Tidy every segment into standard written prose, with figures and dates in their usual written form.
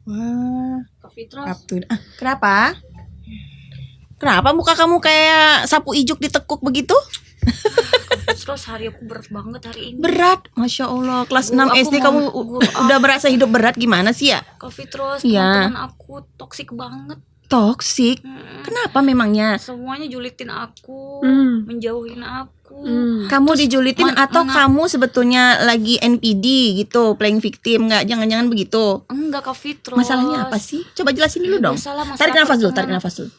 Wah, Kak Fitros. Kenapa? Kenapa muka kamu kayak sapu ijuk ditekuk begitu? Terus hari aku berat banget hari ini. Berat, Masya Allah. Kelas Guru 6 aku SD kamu guru udah berasa hidup berat gimana sih ya? Kak Fitros, Iya. teman-teman aku toksik banget. Toksik? Kenapa memangnya? Semuanya julitin aku, menjauhin aku. Kamu dijulitin atau mana- kamu sebetulnya lagi NPD gitu, playing victim? Nggak, jangan-jangan begitu. Enggak Kak Fitros. Masalahnya apa sih? Coba jelasin dulu dong. Biasalah masalah Tarik nafas dulu, tarik pertemanan. nafas dulu.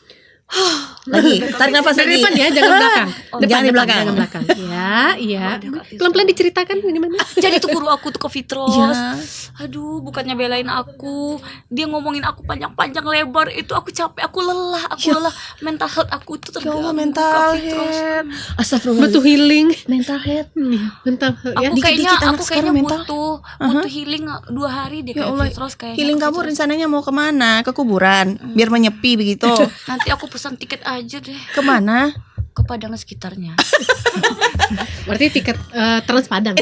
Lagi, tarik nafas Dari lagi. depan ya, jangan belakang. Jangan di belakang. Jangan belakang. Ya, iya. Pelan-pelan diceritakan gimana? Jadi tuh guru aku tuh Kak Fitros. Iya. Aduh, bukannya belain aku, dia ngomongin aku panjang-panjang lebar. Itu aku capek, aku lelah, lelah. Mental health aku tuh Ya terganggu. Allah, Kak mental Fitros. health. Astagfirullah. Butuh healing. Mental health. Mental ya. Aku Dikit-dikit kayaknya anak sekarang mental. butuh healing 2 hari deh Ya Kak Allah, Fitros kayaknya. healing Kak kamu Fitros. rencananya mau kemana? Ke kuburan, biar menyepi begitu. Nanti aku pesan tiket aja deh Kemana? ke Padang sekitarnya. Berarti tiket Trans Padang.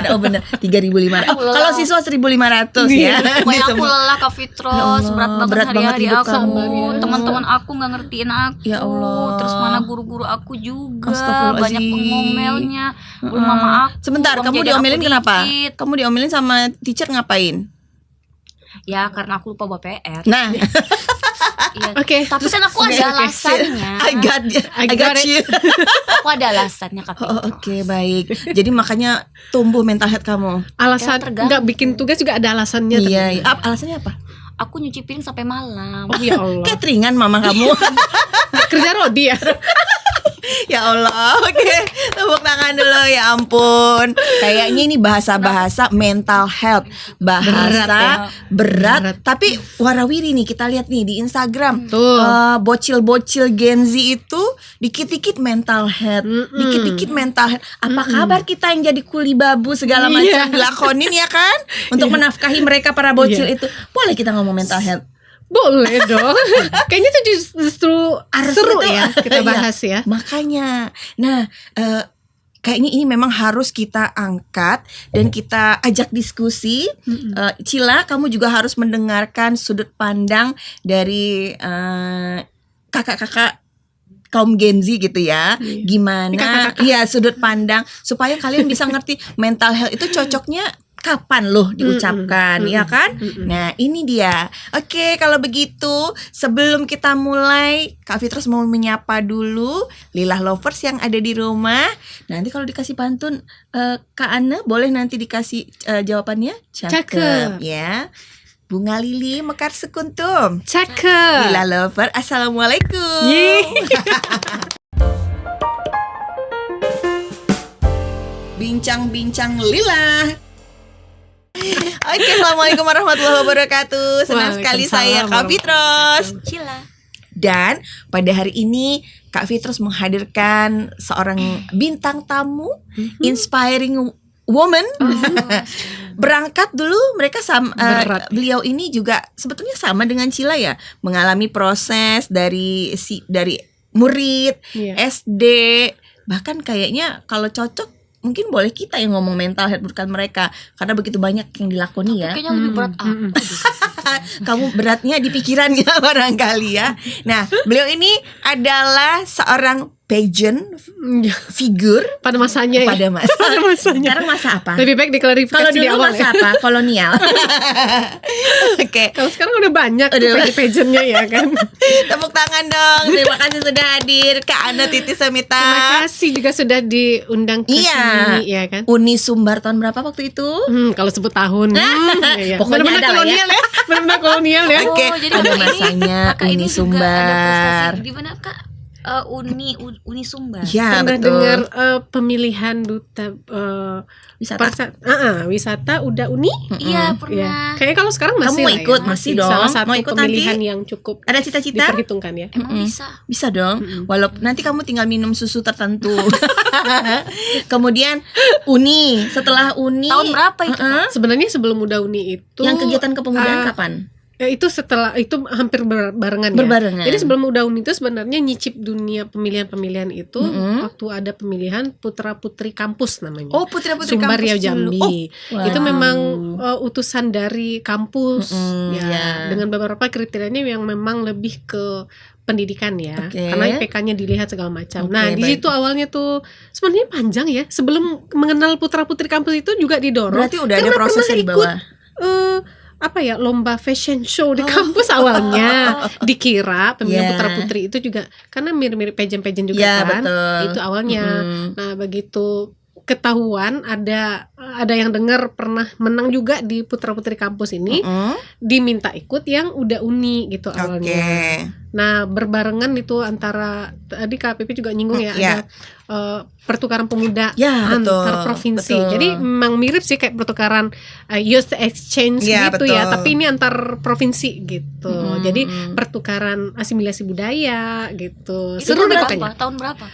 Oh bener, 3.500. Oh, kalau siswa 1.500 ya. Pokoknya aku lelah Kak Fitros, berat banget berat banget hari-hari hidup aku. kamu. Teman-teman aku nggak ngertiin aku. Ya Allah. Terus mana guru-guru aku juga Astagfirullahaladzim. banyak pengomelnya. Belum mama aku. Sebentar, uang kamu jajan diomelin aku kenapa? dikit. Kamu diomelin sama teacher ngapain? Ya karena aku lupa bawa PR. Nah, Iya. Oke. Tapi kan aku ada alasannya. I got you. Aku ada alasannya Kak Fitros. Oh, oke, baik. Jadi makanya tumbuh mental health kamu. Alasan Ya, terganggu. nggak bikin tugas juga ada alasannya. Iya, alasannya apa? Aku nyuci piring sampai malam. Oh ya Allah. Cateringan mama kamu. Kerja Rodi ya. Ya Allah, oke. Tepuk tangan dulu, ya ampun. Kayaknya ini bahasa-bahasa mental health. Bahasa berat, tapi warawiri nih, kita lihat nih di Instagram. Tuh. Bocil-bocil Gen Z itu dikit-dikit mental health, dikit-dikit mental health. Apa kabar kita yang jadi kuli babu segala macam Iya. dilakonin ya kan? Untuk menafkahi mereka para bocil itu. Boleh kita ngomong mental health? Boleh dong. Kayaknya itu justru seru itu, ya kita iya. bahas ya. Makanya, nah kayaknya ini memang harus kita angkat dan kita ajak diskusi. Cila, kamu juga harus mendengarkan sudut pandang dari kakak-kakak kaum Gen Z gitu ya. Gimana? Iya, sudut pandang supaya kalian bisa ngerti mental health itu cocoknya kapan loh diucapkan, ya kan? Nah, ini dia. Oke, kalau begitu sebelum kita mulai, Kak Fitros mau menyapa dulu Lilah Lovers yang ada di rumah. Nanti kalau dikasih pantun, Kak Ana boleh nanti dikasih jawabannya? Cakep. Ya. Bunga Lili Mekar Sekuntum. Cakep. Lilah Lover, Assalamualaikum. Bincang-bincang Lila. Oke, assalamualaikum warahmatullahi wabarakatuh. Senang sekali saya Kak Fitros. Cila. Dan pada hari ini Kak Fitros menghadirkan seorang bintang tamu, inspiring woman. Berangkat dulu mereka sama, beliau ini juga sebetulnya sama dengan Cila ya, mengalami proses dari murid, SD, bahkan kayaknya kalau cocok mungkin boleh kita yang ngomong mental health, bukan mereka, karena begitu banyak yang dilakoni ya. Kayaknya lebih berat aku. Kamu beratnya di pikirannya barangkali ya. Nah, beliau ini adalah seorang pageant figur Pada masanya ya. pada masa. Sekarang masa apa? Lebih baik diklarifikasi Kalau di dulu awal masa ya. apa? Kolonial. Oke. Kalau sekarang udah banyak pageant-nya ya kan. Tepuk tangan dong. Terima kasih sudah hadir Kak Ana Titi Semita. Terima kasih juga sudah diundang ke sini ya kan. Uni Sumbar tahun berapa waktu itu? Kalau sebut tahun. Iya. Pokoknya Benar-benar ada lah kolonial ya. Benar-benar kolonial ya. Oke, jadi ada Kak ini- masanya Kakak ini Uni juga Sumbar. ada prestasi. Di mana Kak? Uni Sumbar. Ya, Pernah betul. dengar pemilihan duta Wisata. wisata udah Uni? Iya, Ya. pernah. Kayaknya kalau sekarang Kamu masih mau lah ikut? ya. Masih dong. Salah satu Mau ikut pemilihan nanti? yang cukup Ada cita-cita? diperhitungkan ya. Emang bisa. Bisa dong. Walaupun nanti kamu tinggal minum susu tertentu. Kemudian Uni, setelah Uni Tahun berapa itu Kak? Sebenarnya sebelum udah Uni itu yang kegiatan kepemudaan kapan? itu setelah itu hampir barengan ya. Berbarengan. Jadi sebelum Uda Uni itu sebenarnya nyicip dunia pemilihan itu waktu ada pemilihan putra putri kampus namanya. Oh, putra-putri Sumbar kampus Riau dulu. Jambi. Oh, Itu wow. memang utusan dari kampus ya, ya. dengan beberapa kriterianya yang memang lebih ke pendidikan ya. Oke. Karena IPK-nya dilihat segala macam. Oke, Nah, di baik. situ awalnya tuh sebenarnya panjang ya. Sebelum mengenal putra-putri kampus itu juga didorong. Berarti udah ada Karena prosesnya pernah di bawah. apa ya, lomba fashion show di kampus awalnya. Dikira pemilihan Yeah. putra-putri itu juga karena mirip-mirip pageant-pageant juga Ya, kan. betul. Itu awalnya. Nah, begitu ketahuan ada yang dengar pernah menang juga di putra-putri kampus ini, diminta ikut yang Uda Uni gitu Oke. awalnya. Nah, berbarengan itu antara tadi KPP juga nyinggung ya, Ya. ada pertukaran pemuda Ya, antar betul, provinsi. betul. Jadi memang mirip sih kayak pertukaran youth exchange Ya, gitu ya, betul. tapi ini antar provinsi gitu. Jadi pertukaran asimilasi budaya gitu. Itu Seru deh tahun kayaknya. berapa? Tahun berapa?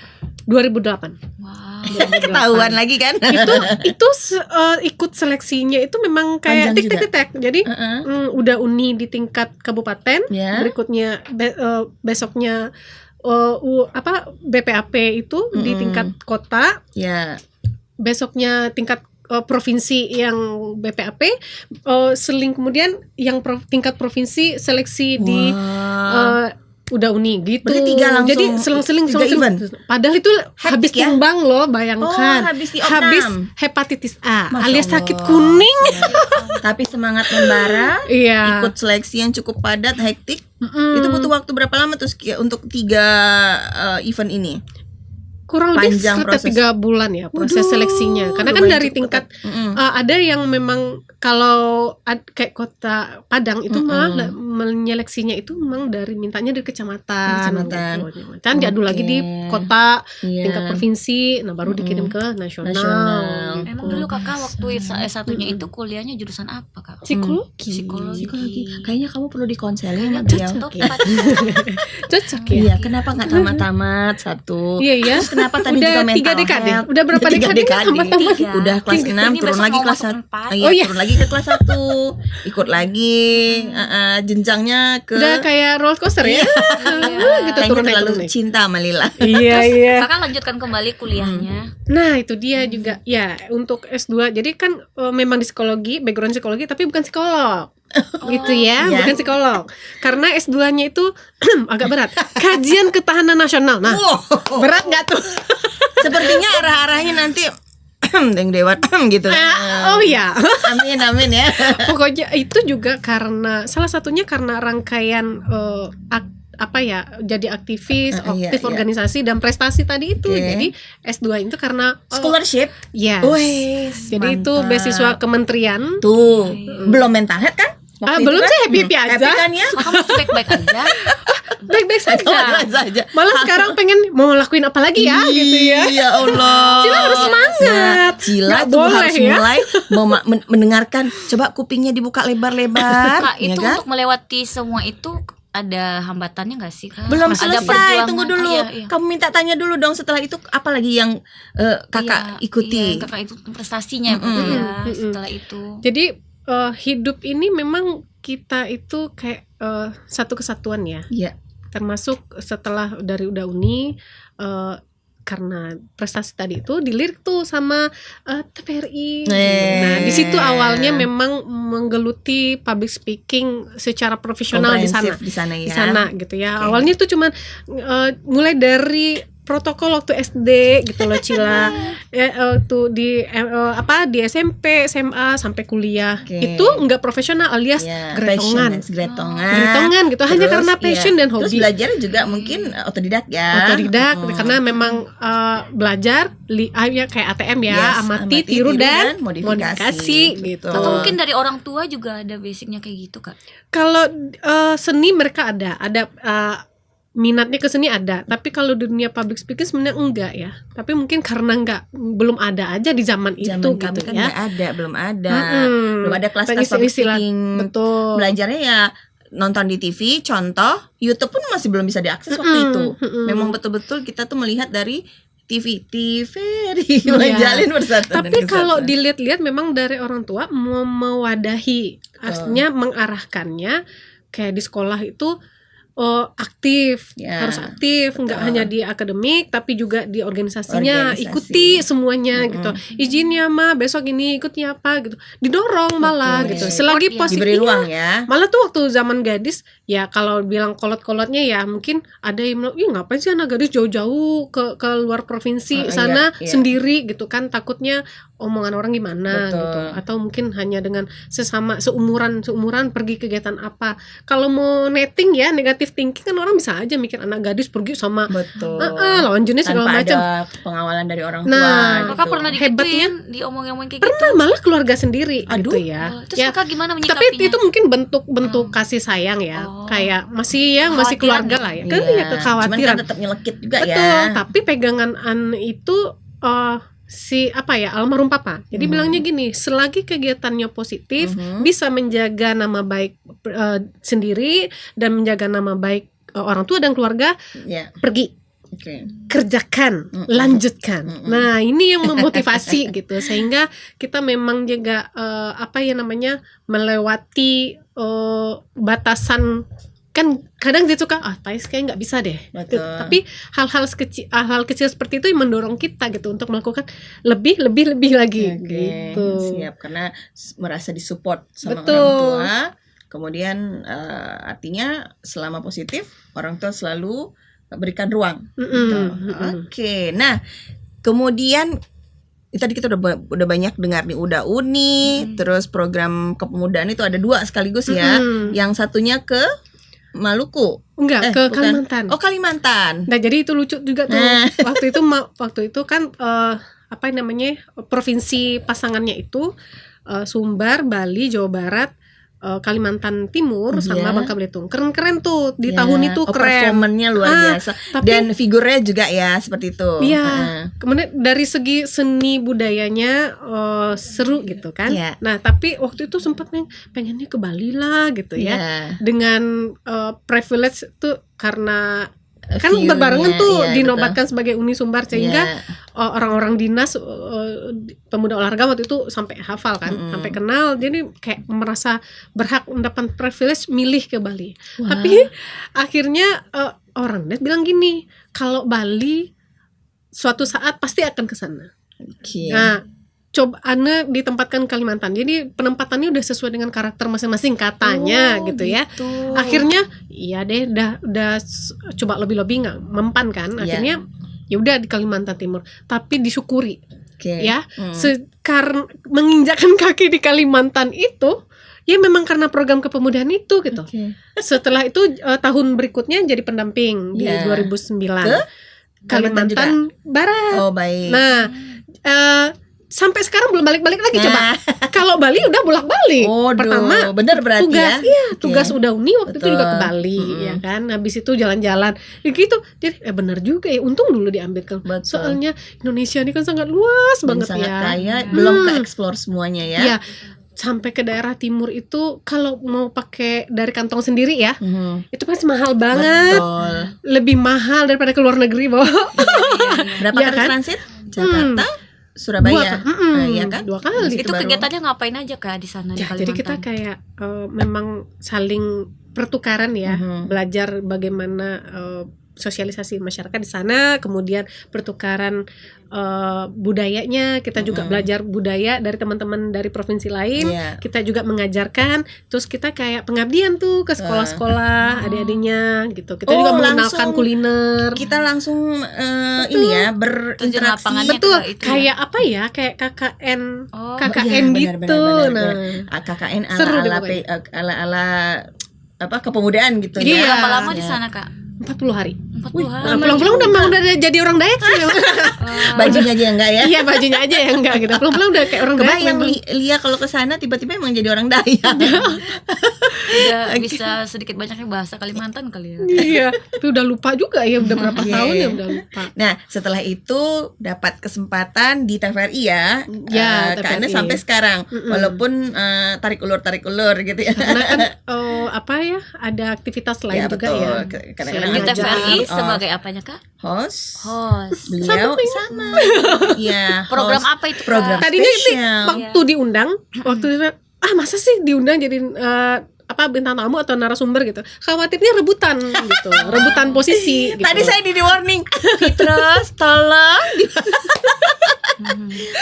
2008. Wow. Ketahuan lagi kan? itu ikut seleksinya itu memang kayak Panjang juga. tek. Jadi udah uni di tingkat kabupaten, Ya. berikutnya besoknya BPAP itu di tingkat kota, Ya. besoknya tingkat provinsi yang BPAP, seling kemudian yang tingkat provinsi seleksi di Uda Uni gitu. Berarti 3 langsung. Jadi selang-seling 3 event. Padahal itu habis ya? tumbang loh, bayangkan. Oh, habis di opnam. Hepatitis A, Masya alias Allah. sakit kuning. Tapi semangat membara, Iya. ikut seleksi yang cukup padat, hektik. Itu butuh waktu berapa lama tuh untuk 3 event ini? Kurang lebih Panjang sekitar proses. 3 bulan ya proses Waduh, seleksinya. Karena kan lumayan dari cukup tingkat ketat. ada yang memang kalau kayak kota Padang itu malah menyeleksinya itu memang dari mintanya dari kecamatan. Kecamatan. Gitu. Kan diadu lagi di kota, Iya. tingkat provinsi, nah baru dikirim ke nasional. Nasional. gitu. Emang dulu kakak waktu S1-nya itu kuliahnya jurusan apa kak? Psikologi. Psikologi. Kayaknya kamu perlu dikonseling sama Kayaknya beliau. tepat. Cocok ya. Iya, kenapa nggak tamat-tamat satu? Iya ya. Terus kenapa tadi Udah juga 3 mental dekade. health? Udah berapa 3 dekade? Tambah-tambah. Tiga. Udah kelas 6 Ini turun besok lagi mau kelas masuk 1. empat. Oh, iya. Turun lagi ke kelas 1. Ikut lagi jenjangnya ke Udah kayak roller coaster ya. Gitu kayaknya turun naik, terlalu turun naik. cinta sama Lila. Iya iya. Kakak lanjutkan kembali kuliahnya. Nah itu dia juga ya untuk S2. Jadi kan memang di psikologi, background psikologi tapi bukan psikolog. Gitu ya, Iya. bukan psikolog. Karena S2-nya itu agak berat. Kajian ketahanan nasional. Nah, Wow. berat nggak tuh? Sepertinya arah-arahnya nanti yang dewa gitu. Oh ya. Amin amin ya. Pokoknya itu juga karena salah satunya karena rangkaian jadi aktivis, Iya, aktif iya. organisasi dan prestasi tadi itu. Oke. Jadi S2 itu karena Scholarship. yes. Wes, Jadi itu mantap. beasiswa kementerian. Tuh, belum mental health kan? Waktu itu Belum kan? sih happy aja. Happy kan ya? Kakak masih baik-baik aja. Baik-baik saja. Baik-baik saja. Malah sekarang pengen mau lakuin apa lagi ya gitu ya. Ya Allah. Cila harus semangat. Nah, Cila Nggak tuh boleh harus ya. mulai mendengarkan. Coba kupingnya dibuka lebar-lebar. Kak, ya itu kan? untuk melewati semua itu ada hambatannya nggak sih kak? Belum Ada selesai, perjuangan. tunggu dulu. Iya, iya. Kamu minta tanya dulu dong setelah itu apa lagi yang kakak Iya, ikuti? iya, kakak itu prestasinya berarti ya setelah itu. Jadi hidup ini memang kita itu kayak satu kesatuan ya. Iya. Termasuk setelah dari Uda Uni karena prestasi tadi itu dilirik tuh sama TVRI. Nah, di situ awalnya memang menggeluti public speaking secara profesional di sana. Komprehensif di sana ya. Di sana gitu ya. Oke. Awalnya itu cuman mulai dari protokol waktu SD gitu loh Cila. Tuh di SMP, SMA sampai kuliah. Oke. Itu enggak profesional alias Ya, gretongan. gretongan Gitu hanya Terus, karena passion iya. dan Terus hobi. belajar juga mungkin otodidak ya. Otodidak karena memang belajar ya kayak ATM ya, Yes, amati, amati, tiru dan modifikasi. gitu. Atau mungkin dari orang tua juga ada basicnya kayak gitu kak? Kalau seni mereka ada minatnya ke seni ada, tapi kalau dunia public speaking sebenarnya enggak ya. Tapi mungkin karena belum ada aja di zaman itu Zaman gitu kami kan ya. nggak ada, belum ada. Mm-mm. Belum ada kelas-kelas public Istilah- speaking. Betul. Belajarnya ya nonton di TV, contoh YouTube pun masih belum bisa diakses waktu itu. Memang betul-betul kita tuh melihat dari TV Iya. menjalin persatuan. Tapi dan kalau kesatuan. dilihat-lihat memang dari orang tua mau mewadahi, artinya mengarahkannya kayak di sekolah itu aktif, Ya, harus aktif, nggak betul. hanya di akademik tapi juga di organisasinya, Organisasi. ikuti semuanya gitu. Izin ya ma, besok ini ikutnya apa gitu, didorong malah Oke. gitu. Selagi Support ya. positif, Diberi ruang ya. malah tuh waktu zaman gadis ya kalau bilang kolot-kolotnya ya mungkin ada yang bilang, ih ngapain sih anak gadis jauh-jauh ke luar provinsi sana Iya. sendiri gitu kan, takutnya omongan orang gimana Betul. gitu, atau mungkin hanya dengan sesama seumuran pergi kegiatan apa. Kalau mau netting ya negatif thinking kan orang bisa aja mikir anak gadis pergi sama Betul. lawan jenis segala Tanpa macam. ada pengawalan dari orang tua. Nah, gitu. Kakak pernah Hebatnya- digituin, diomong-omongin kayak gitu. Pernah malah keluarga sendiri Aduh. gitu ya. Oh, terus Ya, kakak gimana tapi menyikapinya? itu mungkin bentuk kasih sayang ya, Oh. kayak masih keluarga Kekhawatiran lah ya, Iya. kan ya Cuman kekhawatiran. kan tetap nyelekit juga Betul, ya. tapi pegangan itu si almarhum papa. Jadi bilangnya gini, selagi kegiatannya positif, bisa menjaga nama baik sendiri dan menjaga nama baik orang tua dan keluarga, Ya. pergi Oke. kerjakan, lanjutkan. Nah, ini yang memotivasi gitu, sehingga kita memang juga melewati batasan. Kan kadang dia suka Thais kayak nggak bisa deh. Betul. Tapi hal-hal kecil seperti itu yang mendorong kita gitu untuk melakukan lebih lagi Oke, gitu. siap, karena merasa disupport sama Betul. orang tua. Kemudian artinya selama positif orang tua selalu berikan ruang. Gitu. Oke, nah kemudian tadi kita udah banyak dengar nih, udah uni, terus program kepemudaan itu ada 2 sekaligus ya. Yang satunya ke Maluku. Enggak, ke bukan. Kalimantan. Oh, Kalimantan. Nah, jadi itu lucu juga tuh. Nah. Waktu itu kan provinsi pasangannya itu Sumbar, Bali, Jawa Barat, Kalimantan Timur sama Iya. Bangka Belitung. Keren-keren tuh di Ya, tahun itu keren. performanya luar biasa. Tapi Dan figurnya juga ya seperti itu. iya, kemudian dari segi seni budayanya seru gitu kan. Iya. Nah, tapi waktu itu sempat pengennya ke Bali lah gitu ya. Iya. Dengan privilege tuh karena kan View-nya, berbarengan tuh iya, dinobatkan sebagai Uni Sumbar, sehingga Iya. orang-orang dinas pemuda olahraga waktu itu sampai hafal kan, sampai kenal, jadi kayak merasa berhak mendapat privilege milih ke Bali. Wah. Tapi akhirnya orang dinas bilang gini, kalau Bali suatu saat pasti akan ke sana. Oke. Nah, coba Ane ditempatkan Kalimantan. Jadi penempatannya udah sesuai dengan karakter masing-masing katanya gitu ya. Akhirnya iya deh, udah coba lebih nggak mempan kan. Iya. Akhirnya ya udah di Kalimantan Timur. Tapi disyukuri Oke. ya. Karena menginjakkan kaki di Kalimantan itu ya memang karena program kepemudaan itu gitu. Oke. Setelah itu tahun berikutnya jadi pendamping di Ya. 2009 Ke Kalimantan Barat. Oh, baik. Nah, sampai sekarang belum balik-balik lagi. Coba kalau Bali udah bolak-balik. Oh, Pertama bener berarti tugas, ya. iya, Oke. tugas udah uni waktu itu Betul. juga ke Bali ya kan. Habis itu jalan-jalan gitu. Jadi benar juga ya, untung dulu diambil. Betul. Soalnya Indonesia ini kan sangat luas Dan banget sangat ya. kaya, belum ke explore semuanya ya. Iya. Sampai ke daerah timur itu kalau mau pakai dari kantong sendiri ya, itu pasti mahal banget. Betul. Lebih mahal daripada ke luar negeri, Bo. Berapa Iya kali kan? transit? Jakarta, Surabaya. Iya kan? 2 kali. Itu baru. kegiatannya ngapain aja Kak di sana di Ya, Kalimantan? jadi kita kayak memang saling pertukaran ya, belajar bagaimana sosialisasi masyarakat di sana, kemudian pertukaran budayanya, kita juga belajar budaya dari teman-teman dari provinsi lain, Iya. kita juga mengajarkan, terus kita kayak pengabdian tuh ke sekolah-sekolah adik-adiknya gitu, kita juga mengenalkan langsung kuliner. Kita langsung ini ya Terjun berinteraksi. lapangannya Betul, ke itu kayak apa ya, kayak KKN, Oh, KKN iya, gitu. benar. Nah, KKN Seru deh ala apa kepemudaan gitu Iya. ya. Berapa lama di sana Kak? 40 hari. 40 hari. Nah, pulang-pulang udah jadi orang Dayak sih memang. Bajunya aja enggak ya? Iya, bajunya aja ya enggak gitu. Pulang-pulang udah kayak orang Dayak. Kebayang memang. Lia kalau ke sana tiba-tiba emang jadi orang Dayak. Udah bisa sedikit banyaknya bahasa Kalimantan kali ya. Iya, tapi udah lupa juga ya, udah berapa Iya. tahun ya udah lupa. Nah, setelah itu dapat kesempatan di TVRI ya. Ya, Karena TVRI. sampai sekarang walaupun tarik ulur gitu ya. Karena kan ada aktivitas lain Ya, juga betul. ya. Kadang-kadang Di Ngajar. TVRI Oh. sebagai apanya Kak? host. Host. Beliau sama. Iya, Program host. apa itu Kak? Program Tadinya ini spesial. waktu diundang, masa sih diundang jadi bintang tamu atau narasumber gitu. Khawatirnya rebutan gitu, rebutan posisi gitu. Tadi saya di warning, Fitros, tolong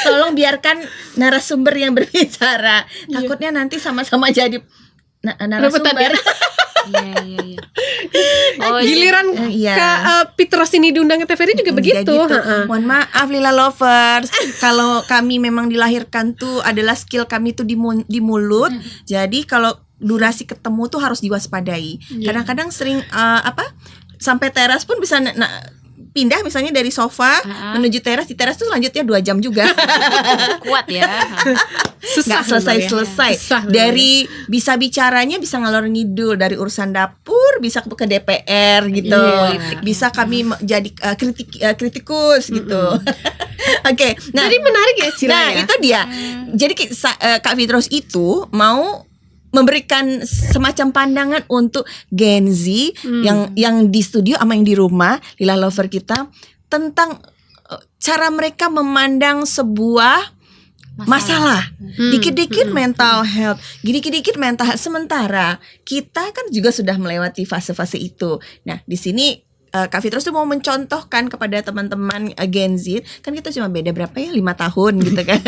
tolong biarkan narasumber yang berbicara. Takutnya nanti sama-sama jadi narasumber. Rebutan ya. Iya. Oh, Giliran Iya. Fitros ini diundang ke TVRI juga begitu. Gitu. Mohon maaf Lila Lovers, kalau kami memang dilahirkan tuh adalah skill kami tuh di mulut. Jadi kalau durasi ketemu tuh harus diwaspadai. Kadang-kadang sering sampai teras pun bisa pindah misalnya dari sofa menuju teras, di teras tuh selanjutnya 2 jam juga. kuat ya. Susah Nggak selesai. Susah Dari bisa bicaranya bisa ngalor ngidul, dari urusan dapur bisa ke DPR gitu. Iya. Bisa kami jadi kritikus gitu. Oke. Nah, Jadi menarik ya Cila nah ya. itu dia. Jadi Kak Fitros itu mau memberikan semacam pandangan untuk Gen Z yang di studio sama yang di rumah, Lila Lover kita, tentang cara mereka memandang sebuah masalah. Dikit-dikit mental health, dikit-dikit mental health. Sementara kita kan juga sudah melewati fase-fase itu. Nah, di sini Kak Fitros tuh mau mencontohkan kepada teman-teman Gen Z, kan kita cuma beda berapa ya, 5 tahun gitu kan.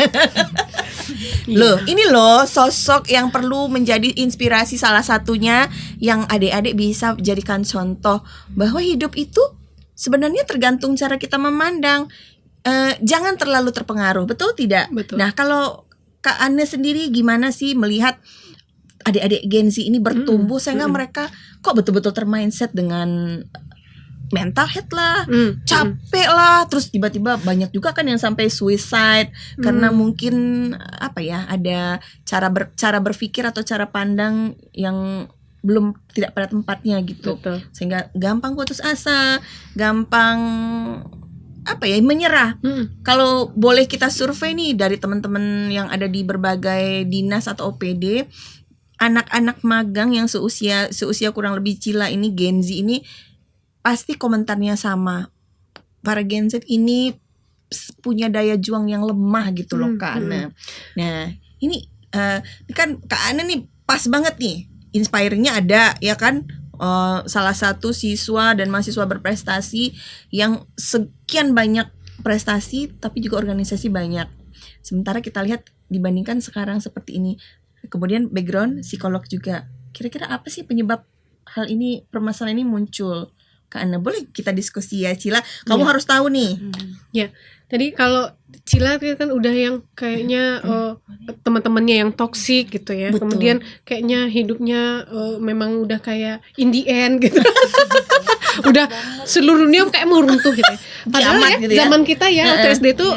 Loh, ini loh sosok yang perlu menjadi inspirasi, salah satunya yang adik-adik bisa jadikan contoh bahwa hidup itu sebenarnya tergantung cara kita memandang. Jangan terlalu terpengaruh, betul tidak? Betul. Nah, kalau Kak Anne sendiri gimana sih melihat adik-adik Gen Z ini bertumbuh sehingga mereka kok betul-betul termindset dengan mental health lah, capek lah, terus tiba-tiba banyak juga kan yang sampai suicide karena mungkin ada cara berpikir atau cara pandang yang belum tidak pada tempatnya gitu. Betul. Sehingga gampang putus asa, gampang menyerah. Kalau boleh kita survei nih dari teman-teman yang ada di berbagai dinas atau OPD, anak-anak magang yang seusia kurang lebih Cila ini, Gen Z ini, pasti komentarnya sama. Para Gen Z ini punya daya juang yang lemah gitu loh Kak Ana. Nah, ini kan Kak Ana nih pas banget nih. Inspiringnya ada ya kan. Salah satu siswa dan mahasiswa berprestasi yang sekian banyak prestasi tapi juga organisasi banyak. Sementara kita lihat dibandingkan sekarang seperti ini. Kemudian background psikolog juga. Kira-kira apa sih penyebab hal ini, permasalahan ini muncul? Kak Ana, boleh kita diskusi ya Cila? Kamu harus tahu nih. Ya, tadi kalau Cila kan udah yang kayaknya teman-temannya yang toksik gitu ya. Betul. Kemudian kayaknya hidupnya memang udah kayak in the end gitu. Udah seluruh dunia kayak mau runtuh gitu. Padahal Kiamat ya, gitu ya. zaman kita ya waktu SD tuh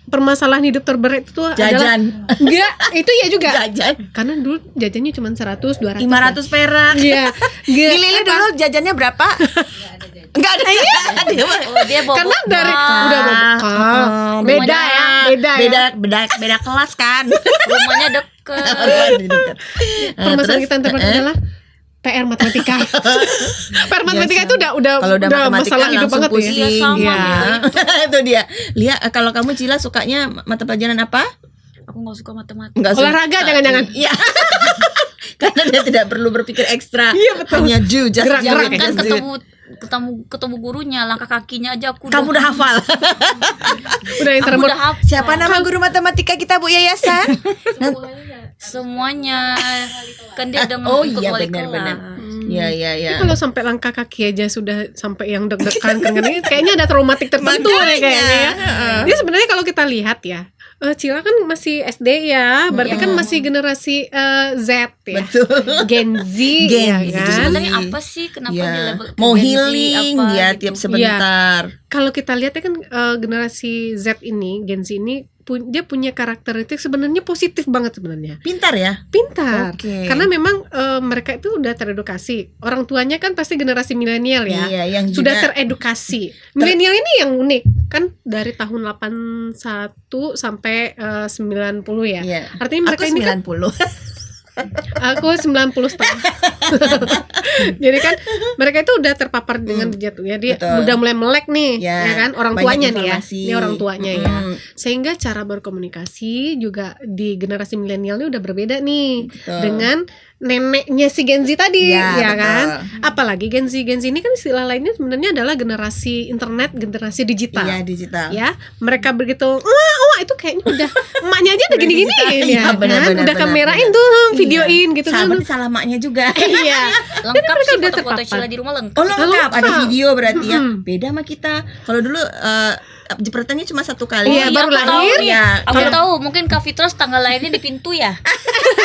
permasalahan hidup terberat itu adalah Jajan. enggak, itu ya juga. Jajan. Karena dulu jajannya cuma 100, 200. 500 perak. Iya. Di Lili dulu jajannya berapa? Enggak ada. Dia bawa Karena dari udah mau bekal. Beda ya, beda kelas kan. rumahnya deket. Permasalahan kita yang terberat adalah PR matematika. PR matematika itu udah kalau udah matematika masalah hidup langsung banget ya. pusing. Iya, sama Ya. gitu. Itu dia. Lihat kalau kamu Cila sukanya mata pelajaran apa? Aku nggak suka matematika. Enggak suka. Olahraga jangan-jangan. Iya. Karena dia tidak perlu berpikir ekstra. Iya, betul. Hanya just Gerak-gerak do it, Kan just do it. ketemu gurunya, langkah kakinya aja aku Kamu udah hafal. Udah yang Aku terberat. udah hafal. Siapa nama guru matematika kita Bu Yayasan? Semuanya kan dia udah Oh ikut iya, wali benar-benar. kelas. Iya. Kalau sampai langkah kaki aja sudah sampai yang deg-degan kan ini kayaknya ada traumatik tertentu nih kayaknya ya. Dia sebenarnya kalau kita lihat ya, Cila kan masih SD ya, berarti kan masih generasi Z ya. Betul. Gen Z Gen ya Z. kan. Sebenarnya apa sih kenapa Iya. dilabel Mau Gen Z, healing apa ya gitu. tiap sebentar. Kalau kita lihat ya kan generasi Z ini, Gen Z ini dia punya karakteristik sebenarnya positif banget sebenarnya. Pintar ya. Pintar. Oke. Karena memang mereka itu udah teredukasi. Orang tuanya kan pasti generasi milenial ya. Iya, yang Sudah juga teredukasi. Milenial ini yang unik kan dari tahun 81 sampai 90 ya. Iya. Artinya mereka Aku ini kan 90. aku 90 setengah. Jadi kan mereka itu udah terpapar dengan jatuhnya, dia Betul. udah mulai melek nih, Ya, ya kan, orang banyak tuanya nih ya, informasi. ini orang tuanya ya. Mm-mm. Sehingga cara berkomunikasi juga di generasi milenial ini udah berbeda nih Betul. dengan neneknya si Gen Z tadi, Ya, ya betul. kan. Apalagi Gen Z ini kan istilah lainnya sebenarnya adalah generasi internet, generasi digital. Iya, digital. Ya, mereka begitu, wah itu kayaknya udah emaknya aja udah gini-gini Digital. ya, Iya, kan? benar, Udah benar, kamerain benar. tuh, videoin gitu kan. Berarti salah maknya juga. Iya. Lengkap mereka sih udah foto-foto terpapar. Cila di rumah lengkap. Oh lengkap, ada Lengkap. video berarti ya. Mm-mm. Beda sama kita. Kalau dulu jepretannya cuma satu kali. Iya, baru aku tahu. lahir. Ya. Aku Iya. tahu mungkin Kak Fitros tanggal lahirnya di pintu ya.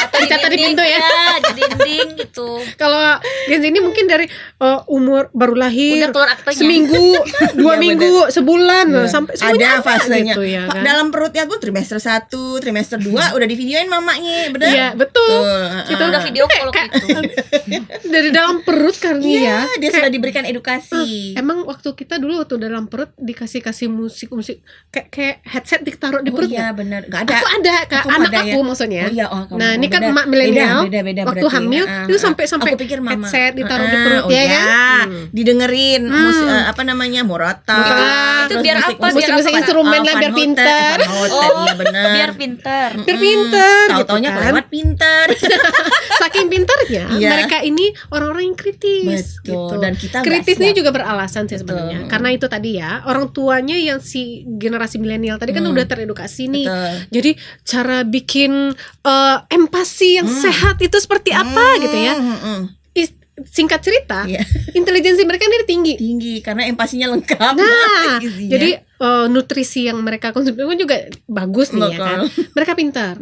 Atau Dicatat di pintu ya. Di dinding gitu. Kalau Gen Z ini mungkin dari umur baru lahir, Udah keluar aktenya. seminggu, 2 Iya, minggu, sebulan, Iya. sampai semuanya ada fasenya. gitu ya kan. Dalam perutnya pun trimester 1, trimester 2 udah di videoin mamanya, benar? Iya, betul. Betul. Itu Udah video call gitu. Dari dalam perut karena Iya, ya. dia sudah diberikan edukasi. Emang waktu kita dulu waktu dalam perut dikasih musik kayak headset ditaruh di Oh perut. iya, benar. Enggak ada. Aku ada Kak, Aku anak ada aku ya. maksudnya. Oh iya, oh, kamu. Nah, ini kan Beda. emak milenial. Beda Waktu berarti. hamil itu sampai Aku pikir mama. headset ditaruh di Ah, perut oh ya iya. kan. Didengerin apa namanya? Murata. Murata. Itu biar apa? Musik-musik instrumen lah biar pintar. Iya benar. Biar pintar. Biar pintar gitu Tahu-taunya kan. kelewat pintar. Saking pintarnya Iya. mereka ini orang-orang yang kritis Betul. gitu. Dan kita nggak kritisnya siap. juga beralasan sih sebenarnya. Betul. Karena itu tadi ya, orang tuanya yang si generasi milenial tadi kan udah teredukasi nih. Betul. Jadi cara bikin empati yang sehat itu seperti apa gitu ya. Singkat cerita, Iya. intelijensi mereka ini tinggi. Tinggi karena empasinya lengkap. Nah, Gizinya. jadi nutrisi yang mereka konsumsi kan juga bagus nih ya kan. Mereka pintar.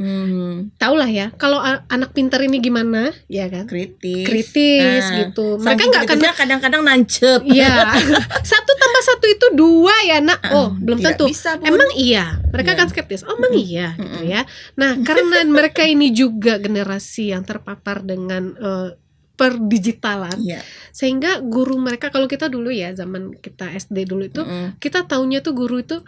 Taulah ya, kalau anak pintar ini gimana, ya kan? Kritis gitu. Mereka nggak akan kadang-kadang nancep. Iya. 1 tambah 1 itu 2 ya nak. Oh belum tidak tentu. bisa, Bun. Emang iya. Mereka Iya. kan skeptis. Oh emang iya gitu ya. Nah karena mereka ini juga generasi yang terpapar dengan perdigitalan, Iya. sehingga guru mereka, kalau kita dulu ya zaman kita SD dulu itu kita taunya tuh guru itu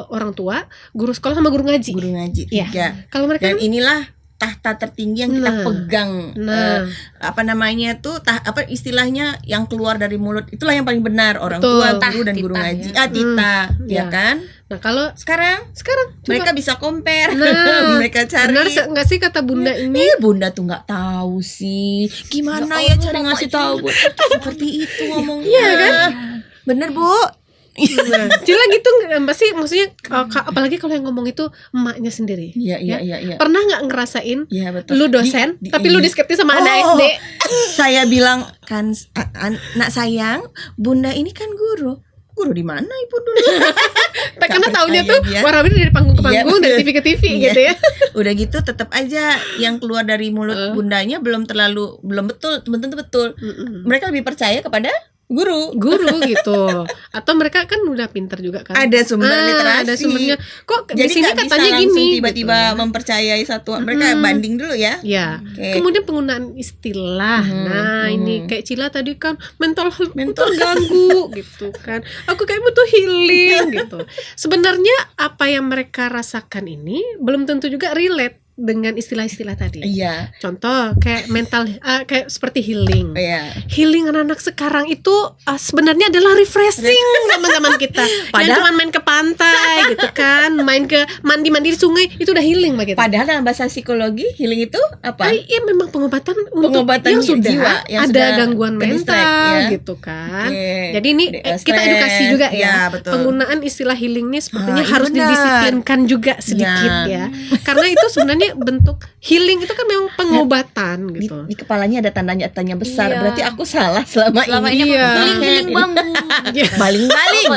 orang tua, guru sekolah sama guru ngaji. Guru ngaji Iya. 3. Kalau mereka Dan inilah tahta tertinggi yang kita Nah. pegang. Nah. Apa namanya tuh apa istilahnya yang keluar dari mulut itulah yang paling benar, orang Betul. tua, guru dan guru Titah, ngaji. ya. Tita, Iya. ya kan? nah kalau Sekarang coba, mereka bisa compare. Nah, mereka cari. benar nggak sih kata bunda ini? Bunda tuh nggak tahu sih gimana Ya ya Allah, cara Mama ngasih juga. tahu buat seperti itu ngomongnya. Iya kan? Bener Bu. Nah, Cila gitu pasti maksudnya apalagi kalau yang ngomong itu emaknya sendiri. Iya iya. Pernah nggak ngerasain Iya betul. lu dosen tapi lu iya. diskeptis sama anak Oh, SD? Saya bilang kan nak sayang, Bunda ini kan guru. Guru di mana Ibu dulu? Karena Nggak taunya percaya tuh dia. warna dari panggung ke panggung, Iya, dari TV ke TV Iya. gitu ya. Udah gitu tetap aja yang keluar dari mulut bundanya belum tentu betul. Mereka lebih percaya kepada guru. Guru gitu. Atau mereka kan udah pinter juga kan. Ada sumber literasi. Ada sumbernya. Kok di Jadi sini nggak bisa katanya langsung gini. tiba-tiba gitu. mempercayai satu. Mereka banding dulu ya. Ya. Oke. Kemudian penggunaan istilah. Nah, ini kayak Cila tadi kan mental health Mental terganggu gitu kan. Aku kayak butuh healing gitu. Sebenarnya apa yang mereka rasakan ini belum tentu juga relate dengan istilah-istilah tadi. Iya. Contoh kayak mental kayak seperti healing. Iya. Healing anak-anak sekarang itu sebenarnya adalah refreshing zaman-zaman kita. Yang cuma main ke pantai gitu kan, main ke mandi-mandi di sungai itu udah healing bagi kita. Padahal dalam bahasa psikologi healing itu apa? Iya memang pengobatan untuk Pengobatan yang sudah jiwa, yang ada sudah gangguan terdistract, mental ya. gitu kan. Oke. Jadi ini Stres, kita edukasi juga ya. ya, betul. Penggunaan istilah healing ini sepertinya iya harus benar. didisiplinkan juga sedikit ya. Karena itu sebenarnya bentuk healing itu kan memang pengobatan Di, gitu. di kepalanya ada tanya besar. Iya. Berarti aku salah selama ini Iya. aku healing bambu. Baling-baling.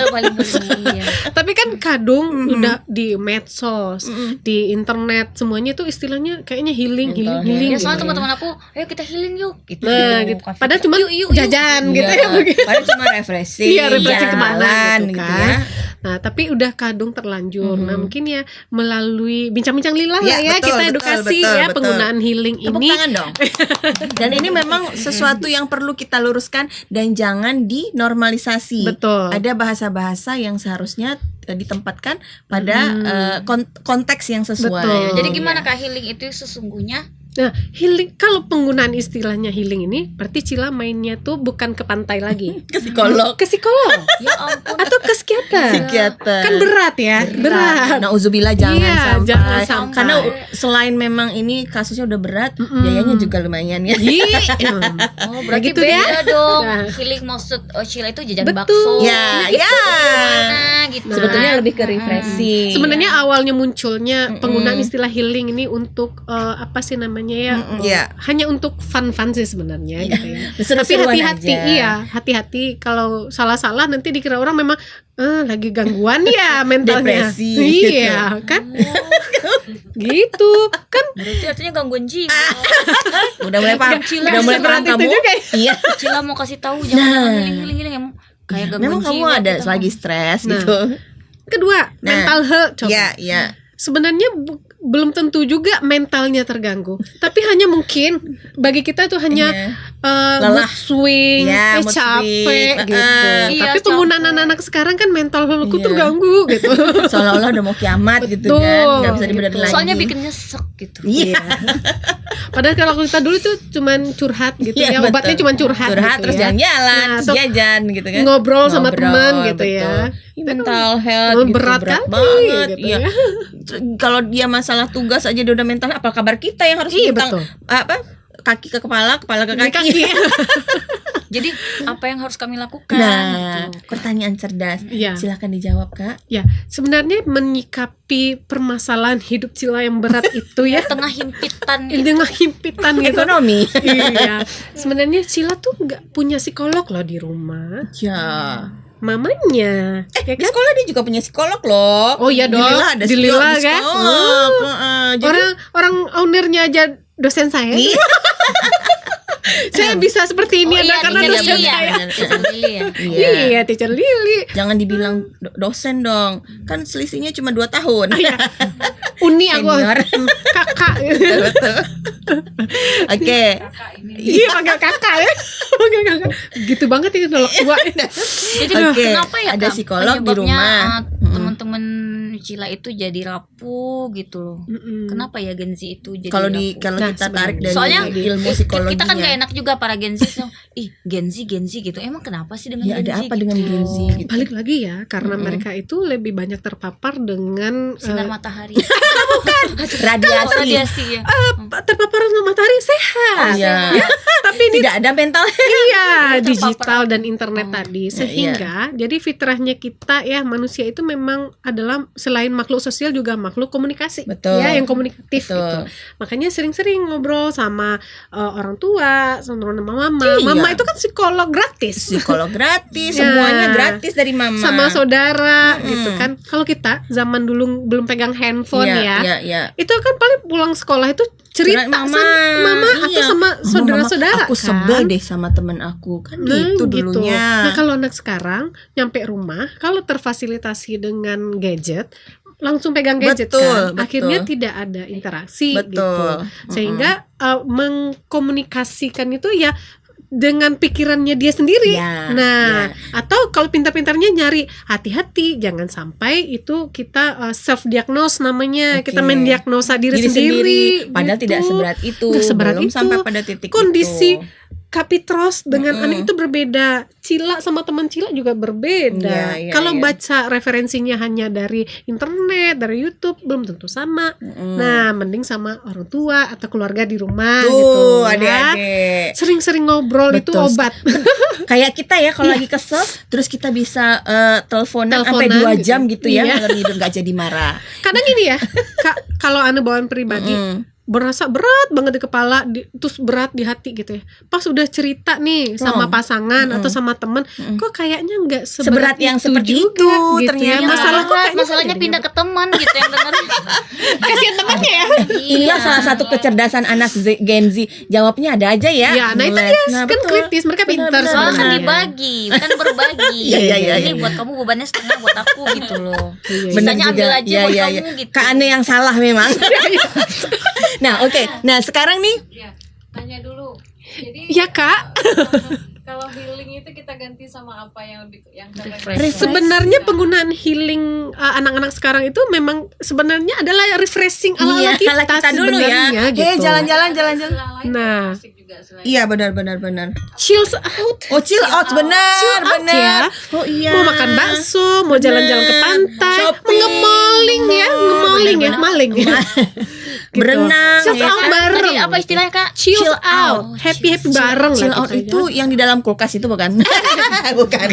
Iya. Tapi kan kadung udah di medsos, di internet semuanya tuh istilahnya kayaknya healing. Ya soalnya gitu. teman-teman aku, ayo kita healing yuk. Gitu. Nah, gitu. Kafe Padahal kita, cuma yuk. jajan gitu ya. Padahal cuma refreshing. Iya, refreshing kemana jalan, gitu gitu kan. ya. Nah, tapi udah kadung terlanjur. Nah, mungkin ya melalui bincang-bincang lillah lah Ya, ya, betul, kita betul, edukasi betul, ya betul. penggunaan healing Tepuk ini. tangan dong. Dan ini memang sesuatu yang perlu kita luruskan dan jangan dinormalisasi. Betul. Ada bahasa-bahasa yang seharusnya ditempatkan pada konteks yang sesuai. Betul. Jadi gimana Kak healing itu sesungguhnya Nah, healing, kalau penggunaan istilahnya healing ini berarti Cila mainnya tuh bukan ke pantai lagi. Ke psikolog. Ke psikolog Ya ampun. atau ke psikiater. Psikiater. Kan berat ya, berat. Nauzubillah, jangan Iya, sampai. jangan sampai. Karena selain memang ini kasusnya udah berat, biayanya juga lumayan ya. Oh, berarti gitu beda deh. dong. Nah. Healing maksud Sheila itu jajan Betul. bakso. Ya, ya. Gimana gitu. Sebetulnya kan. lebih ke refreshing. Sebenarnya awalnya munculnya penggunaan istilah healing ini untuk apa sih namanya ya? Iya. Hanya untuk fun-fun sih sebenarnya gitu ya. Tapi Seru-seruan hati-hati, aja. iya, hati-hati kalau salah-salah nanti dikira orang memang lagi gangguan ya mentalnya. Depresi, Iya, kan? Gitu kan? Berarti artinya gangguan jiwa. Udah mulai paham. Cila Udah mulai paham seberat itu kamu. juga ya? Iya. Sheila mau kasih tahu jangan healing emang kayak gangguan Memang kamu jiwa. ada kita lagi mah. stres Nah. gitu. Kedua, Nah, mental health coba. Iya, iya. Sebenarnya belum tentu juga mentalnya terganggu, tapi hanya mungkin bagi kita itu hanya Lelah. mood swing, Ya, mood capek swing. gitu. Iya, Tapi penggunaan anak-anak sekarang kan mental healthku Iya. terganggu gitu. Seolah-olah udah mau kiamat gitu Betul. kan. Gak bisa dibenerin lagi. Soalnya bikin nyesek gitu. Iya. Padahal kalau kita dulu tuh cuman curhat gitu Iya, ya, betul. obatnya cuman curhat, Curhat gitu terus ya. jalan-jalan, Nah, terus atau jajan gitu kan. ngobrol sama teman gitu betul. ya. Ih, mental health gitu, berat kali banget. gitu Iya. ya. Kalau dia masalah tugas aja dia udah mental, apa kabar kita yang harus Iya, bintang betul. apa kaki ke kepala, kepala ke Di kaki. Jadi apa yang harus kami lakukan? Nah, gitu. pertanyaan cerdas. Iya. Silakan dijawab, Kak. Ya, sebenarnya menyikapi permasalahan hidup Cila yang berat itu ya, Tengah himpitan ini dengan himpitan gitu. Ekonomi. Iya, sebenarnya Cila tuh nggak punya psikolog loh di rumah, Ya. mamanya, ya Di kan? sekolah dia juga punya psikolog loh. Oh iya dong, Di Lila ada di Lila kan? psikolog. Heeh, jadi Orang ownernya aja dosen saya. Iya. Saya bisa seperti ini Oh adalah iya, karena teacher dosen Lili ya. saya. Teacher Lili ya. Iya. Iya, teacher Lili. Jangan dibilang dosen dong. Kan selisihnya cuma 2 tahun. Uni aku Senior. kakak. Betul. Oke. Iya panggil kakak ya. Panggil kakak. Gitu banget itu nolak tua. Jadi Oke, kenapa ya ada Kak, psikolog di penyebabnya, rumah. teman-teman Cila itu jadi rapuh gitu loh. Kenapa ya Gen Z itu jadi Kalau rapuh? kalau Nah, kita tarik dari Soalnya ilmu kita psikologinya. kan gak enak juga para Gen Z. Ih Gen Z gitu. Emang kenapa sih dengan Ya Gen Z ada apa gitu? dengan Gen Z gitu. Balik lagi ya, karena mereka itu lebih banyak terpapar dengan Sinar matahari. Radiasi. Radiasi ya. terpapar dengan matahari sehat. Iya. Tapi ini Tidak ada mental. iya Terpapar. digital dan internet tadi Iya. sehingga jadi fitrahnya kita ya manusia itu memang adalah selain makhluk sosial juga makhluk komunikasi. Betul. Ya, yang komunikatif Betul. gitu. Makanya sering-sering ngobrol sama orang tua, sama mama. Iya. Mama itu kan psikolog gratis. Psikolog gratis, Ya. semuanya gratis dari mama. Sama saudara gitu kan. Kalau kita zaman dulu belum pegang handphone Iya, ya. iya. Itu kan paling pulang sekolah itu cerita Curhat sama mama atau Iya. sama Mama, saudara-saudara aku kan. sebel deh sama temen aku. Kan gitu dulunya. Nah kalau anak sekarang nyampe rumah kalau terfasilitasi dengan gadget langsung pegang gadget Betul, kan, betul. akhirnya tidak ada interaksi Betul. gitu, sehingga mengkomunikasikan itu ya dengan pikirannya dia sendiri. Ya, Nah, ya. atau kalau pintar-pintarnya nyari hati-hati jangan sampai itu kita self diagnose namanya, Oke. kita mendiagnosa diri Diri sendiri. Padahal gitu. tidak seberat itu. Nggak seberat Belum itu. sampai pada titik Kondisi itu. Kapitros dengan anak itu berbeda. Cila sama teman Cila juga berbeda. Iya, iya, Kalau iya. baca referensinya hanya dari internet, dari YouTube, belum tentu sama. Nah, mending sama orang tua atau keluarga di rumah Tuh, gitu. Ya. adik-adik. Sering-sering ngobrol itu Betul. obat. Kayak kita ya kalau lagi kesel, terus kita bisa teleponan sampai Teleponan 2 jam gitu ya, Iya. ngalor ngidul nggak jadi marah. Kadang gini ya, Kak, kalau ane bawaan pribadi berasa berat banget di kepala, terus berat di hati gitu ya. Pas udah cerita nih sama pasangan atau sama teman, kok kayaknya nggak Seberat yang itu seperti juga, itu, gitu ternyata. ya. Masalah kok kayaknya masalahnya pindah ke teman gitu yang denger. kasihan temannya ya. Inilah salah satu kecerdasan anak Gen Z. Jawabnya ada aja ya. Ya, nah itu Mulai. dia Nah, kan betul. kritis, mereka pintar Benar, Soalnya kan sebenarnya. dibagi, bukan berbagi. Iya, iya, iya, Ini iya. buat kamu bebannya setengah, buat aku gitu loh. Benar Sisanya ambil juga. aja Iya, buat iya, kamu iya. gitu. Kak Ane yang salah memang. Nah, oke. Nah, sekarang nih Tanya dulu. Jadi Ya Kak, Kalau healing itu kita ganti sama apa yang lebih yang Refresh. Sebenarnya penggunaan healing anak-anak sekarang itu memang sebenarnya adalah refreshing ala-ala Iya, kita, ala kita dulu ya. sebenarnya, gitu. Jalan-jalan. Nah. Iya benar. Chills out. Oh, chill out benar. Out ya. Oh iya. Mau makan bakso, mau jalan-jalan ke pantai, Shopping. nge-malling ya, maling. Berenang. Chill ya out kan? bareng. Tadi apa istilahnya Kak? Chill Chill out, happy bareng Chill lah out kita itu ya. yang di dalam kulkas itu bukan? bukan.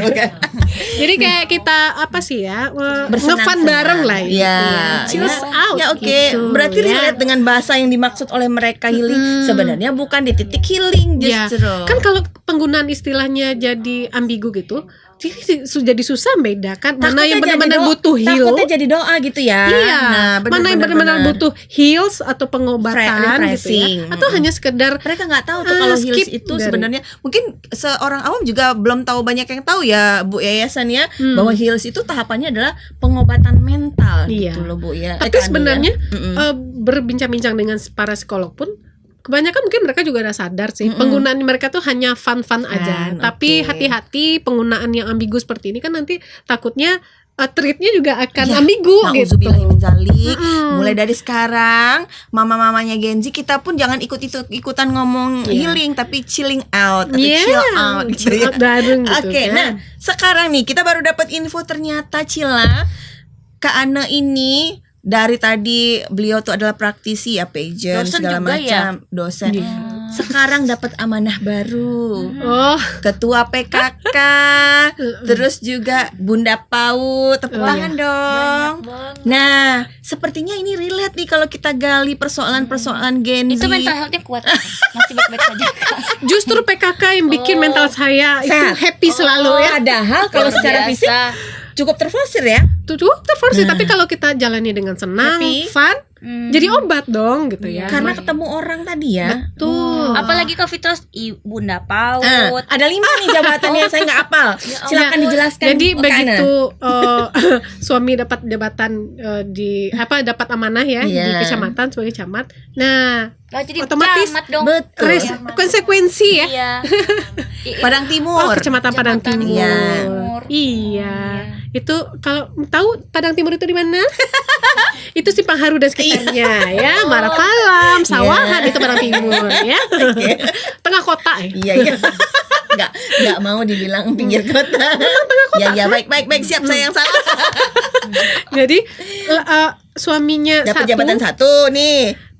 Jadi kayak kita apa sih ya, Bersenang-senang. nge-fun bareng lah gitu Iya. ya. Chill out. Ya oke, gitu, berarti ya. relate dengan bahasa yang dimaksud oleh mereka healing. Sebenarnya bukan di titik healing Ya, justru. kan kalau penggunaan istilahnya jadi ambigu gitu, jadi susah membedakan mana yang benar-benar butuh heal. Takutnya jadi doa gitu ya. Iya, Nah, mana yang benar-benar butuh heals atau pengobatan gitu ya, Refreshing. atau hanya sekedar Mereka nggak tahu tuh kalau heals skip itu dari- sebenarnya mungkin seorang awam juga belum tahu, banyak yang tahu ya Bu Yayasan ya, bahwa heals itu tahapannya adalah pengobatan mental Iya. gitu loh Bu ya. Tapi Kak Anu sebenarnya ya. berbincang-bincang dengan para psikolog pun kebanyakan mungkin mereka juga udah sadar sih penggunaan mereka tuh hanya fun aja. Tapi oke. hati-hati penggunaan yang ambigu seperti ini kan nanti takutnya treatnya juga akan ambigu gitu. Nauzubillahi min dzalik. Mulai dari sekarang mama-mamanya Gen Z kita pun jangan ikutan ngomong healing tapi chilling out atau Iya, chill out gitu ya. bareng gitu Oke, kan. nah sekarang nih kita baru dapat info ternyata Cila, Kak Ana ini dari tadi beliau tuh adalah praktisi ya, pageant Dosen segala juga macam, dosen. Sekarang dapat amanah baru. Oh, Ketua PKK, terus juga Bunda PAUD, tepuk tangan dong. Nah, sepertinya ini relate nih kalau kita gali persoalan-persoalan Gen Z. Itu mental health-nya kuat. Masih baik-baik saja. justru PKK yang bikin mental saya itu Sehat. happy selalu ya. Padahal kalau secara fisik cukup terforsir ya. Itu cukup terforsir, tapi kalau kita jalani dengan senang, Happy. fun, jadi obat dong gitu ya. Karena ketemu orang tadi ya. Tuh. Apalagi Kak Fitros, Bunda PAUD. Ada 5 nih jabatannya, saya nggak hafal. Silakan dijelaskan. Jadi Kak Ana. begitu suami dapat jabatan dapat amanah ya di Iya. kecamatan sebagai camat. Nah, Oh, jadi otomatis camat dong. Betul. konsekuensi ya. Iya. Padang Timur. Oh, Kecamatan Padang Kecamatan Timur. Iya. Iya. Itu kalau tahu Padang Timur itu di mana? Itu Simpang Haru dan sekitarnya ya, Marapalam, Sawahan itu Padang Timur ya. Tengah kota ya. Iya. Nggak mau dibilang pinggir kota. Ya baik siap, saya yang salah. Jadi suaminya Dapat satu, jabatan satu nih.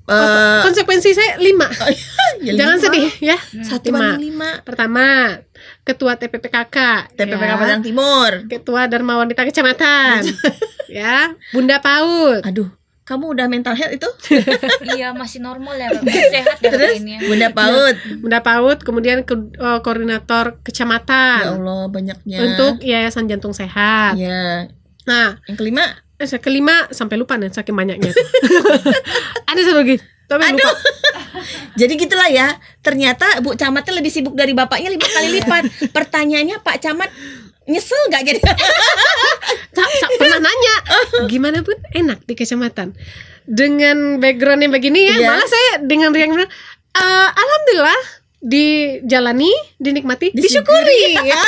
konsekuensi saya 5. Ya, Jangan 5. sedih ya. 1/5. Pertama, Ketua TPPKK, TPPK ya. Padang Timur. Ketua Dharma Wanita Kecamatan, ya. Bunda PAUD. Aduh, kamu udah mental health itu? Iya, masih normal ya. Masih sehat ya Terus ini. Bunda PAUD. Bunda PAUD, kemudian koordinator Ya kecamatan Allah, banyaknya. untuk Yayasan Jantung Sehat. Ya. Nah, Yang kelima. kelima sampai lupa nih saking banyaknya. Ada satu lagi, tapi lupa. Jadi gitulah ya. Ternyata Bu Camatnya lebih sibuk dari bapaknya 5 kali lipat. Pertanyaannya, Pak Camat nyesel nggak jadi? Pernah nanya, gimana pun enak di kecamatan. Dengan background yang begini ya, Iya. malah saya dengan riang bilang, alhamdulillah dijalani, dinikmati, disyukuri. Ya.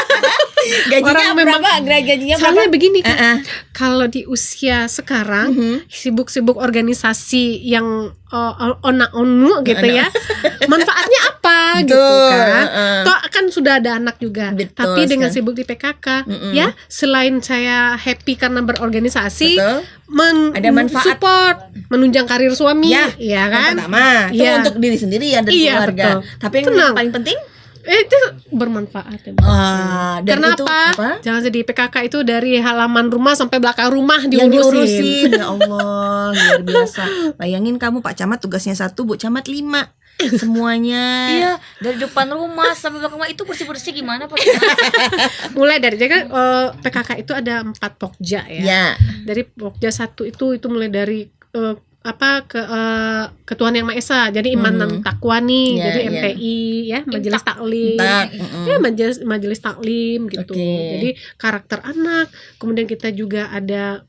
Gajinya Orang memang- berapa? Gajinya Soalnya berapa? begini kan, Uh-uh. kalau di usia sekarang sibuk-sibuk organisasi yang onak-onu gitu ya, manfaatnya apa gitu Betul, kan? uh-uh. Toh kan sudah ada anak juga, Betul tapi dengan sekali. sibuk di PKK ya, selain saya happy karena berorganisasi, Betul. Ada manfaat. support, menunjang karir suami, Ya, ya Yang kan? pertama, itu Iya. untuk diri sendiri ya dan Iya, keluarga. betul. Tapi yang Tenang. paling penting, Itu bermanfaat ya. dan Karena itu apa? Jangan sedih, PKK itu dari halaman rumah sampai belakang rumah yang diurusin. diurusin. Ya Allah, luar biasa. Bayangin kamu Pak Camat tugasnya 1, Bu Camat 5. Semuanya. Iya, dari depan rumah sampai belakang rumah itu bersih-bersih gimana Pak? Mulai dari jadi PKK itu ada 4 pokja ya. Ya. Dari pokja 1 itu mulai dari Ketuhan Yang Maha Esa, jadi iman dan takwa nih, Ya, jadi ya. MTI ya, majelis taklim. Tak. Ya, majelis taklim gitu. Oke. Jadi karakter anak, kemudian kita juga ada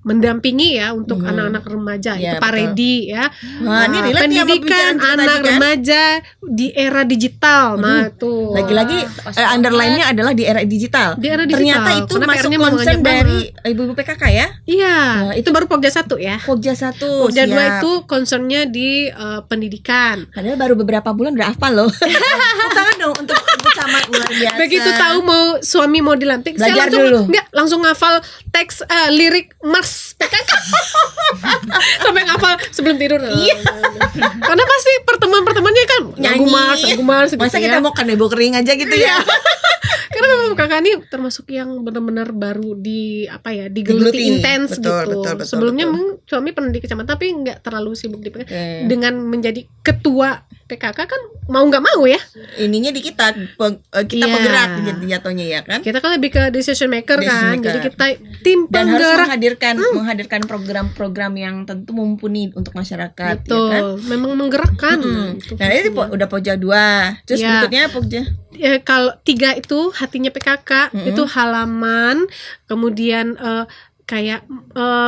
mendampingi ya untuk anak-anak remaja Ya, itu Pak betul. Redi ya. Wah, ini relate nih sama pendidikan pembicaraan kita anak tadi kan? remaja di era digital. Nah, itu. Lagi-lagi underline-nya adalah di era digital. Di era digital. Ternyata itu Karena masuk PR-nya concern banyak dari banget. ibu-ibu PKK ya. Iya, Nah, itu baru Pokja 1 ya. Pokja 1. Pokja 2 siap. itu concernnya di pendidikan. Padahal baru beberapa bulan udah hafal loh. Tepuk tangan dong untuk Ibu Camat, luar biasa. Begitu tahu mau suami mau dilantik, saya Belajar langsung dulu. langsung ngafal teks lirik Mars PKK. Sampai ngafal sebelum tidur. Iya. Karena pasti pertemuan-pertemuannya kan lagu Mars gitu Masa ya. kita mau kanebo kering aja gitu ya. Karena memang kakak ini termasuk yang benar-benar baru digeluti intens Betul, gitu. betul, betul, Sebelumnya betul. memang suami pernah di kecamatan tapi nggak terlalu sibuk di PKK. Oke. Dengan menjadi ketua PKK kan mau nggak mau ya. Ininya di kita kita Iya. penggerak jatuhnya ya kan. Kita kan lebih ke decision maker kan. Decision maker. Jadi kita tim Dan harus penggerak. menghadirkan program-program yang tentu mumpuni untuk masyarakat Betul, ya kan. memang menggerakkan. Gitu. Nah, ini udah Pokja 2. Terus Ya. berikutnya Pokja. Ya, kalau 3 itu hatinya PKK itu halaman, kemudian kayak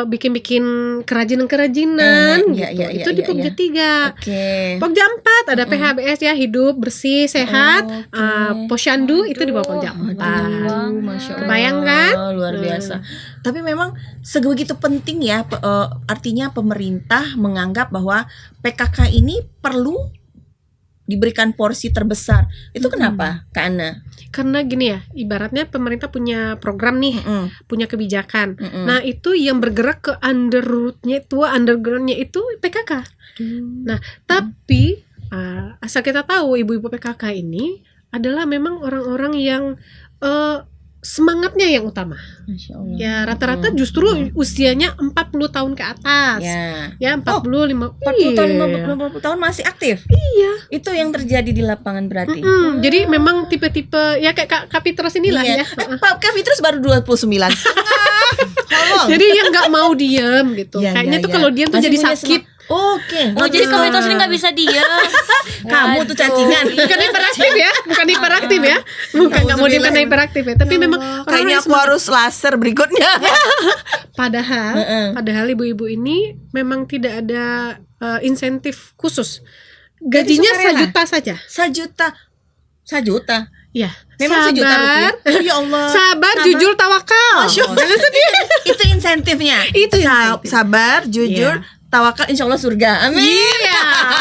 bikin-bikin kerajinan-kerajinan Iya, gitu. iya, Itu iya, di Pokja iya. 3. Oke. Pokja 4 ada PHBS ya, hidup bersih sehat. Oke. Posyandu itu di bawah Pokja 4. Aduh, Masya Allah. Kebayang kan? Luar biasa. Tapi memang sebegitu penting ya, artinya pemerintah menganggap bahwa PKK ini perlu diberikan porsi terbesar. Itu kenapa, Kak Ana? Karena gini ya, ibaratnya pemerintah punya program nih, punya kebijakan. Mm-mm. Nah, itu yang bergerak ke undergroundnya itu PKK. Nah, tapi asal kita tahu ibu-ibu PKK ini adalah memang orang-orang yang semangatnya yang utama. Masya Allah. Ya, rata-rata justru usianya 40 tahun ke atas. Ya. Ya, 45. 40 tahun, Iya. 50 tahun masih aktif. Iya. Itu yang terjadi di lapangan berarti. Jadi memang tipe-tipe ya kayak Kak Fitros inilah Iya. ya. Pak Fitrus baru 29 setengah. Tolong. Jadi yang nggak mau diem gitu. Iya, Kayaknya iya, tuh iya. kalau diem tuh Masih jadi punya sakit. Oke. Oh, jadi Kak Fitros ini nggak bisa diam. Kamu tuh cacingan. Bukan hiperaktif ya, bukan hiperaktif ya, bukan nggak mau diem karena hiperaktif ya. Tapi memang Kayaknya aku harus laser berikutnya. padahal ibu-ibu ini memang tidak ada insentif khusus. Gajinya sukarela? 1 juta saja. 1 juta. 1 juta. Ya, Memang 1 juta rupiah. Oh, ya Allah. Sabar, jujur, tawakal. Masya Allah. Jangan sedih. Itu insentifnya. Itu insentif. Sabar, jujur, Iya. tawakal, insya Allah surga. Amin. Iya,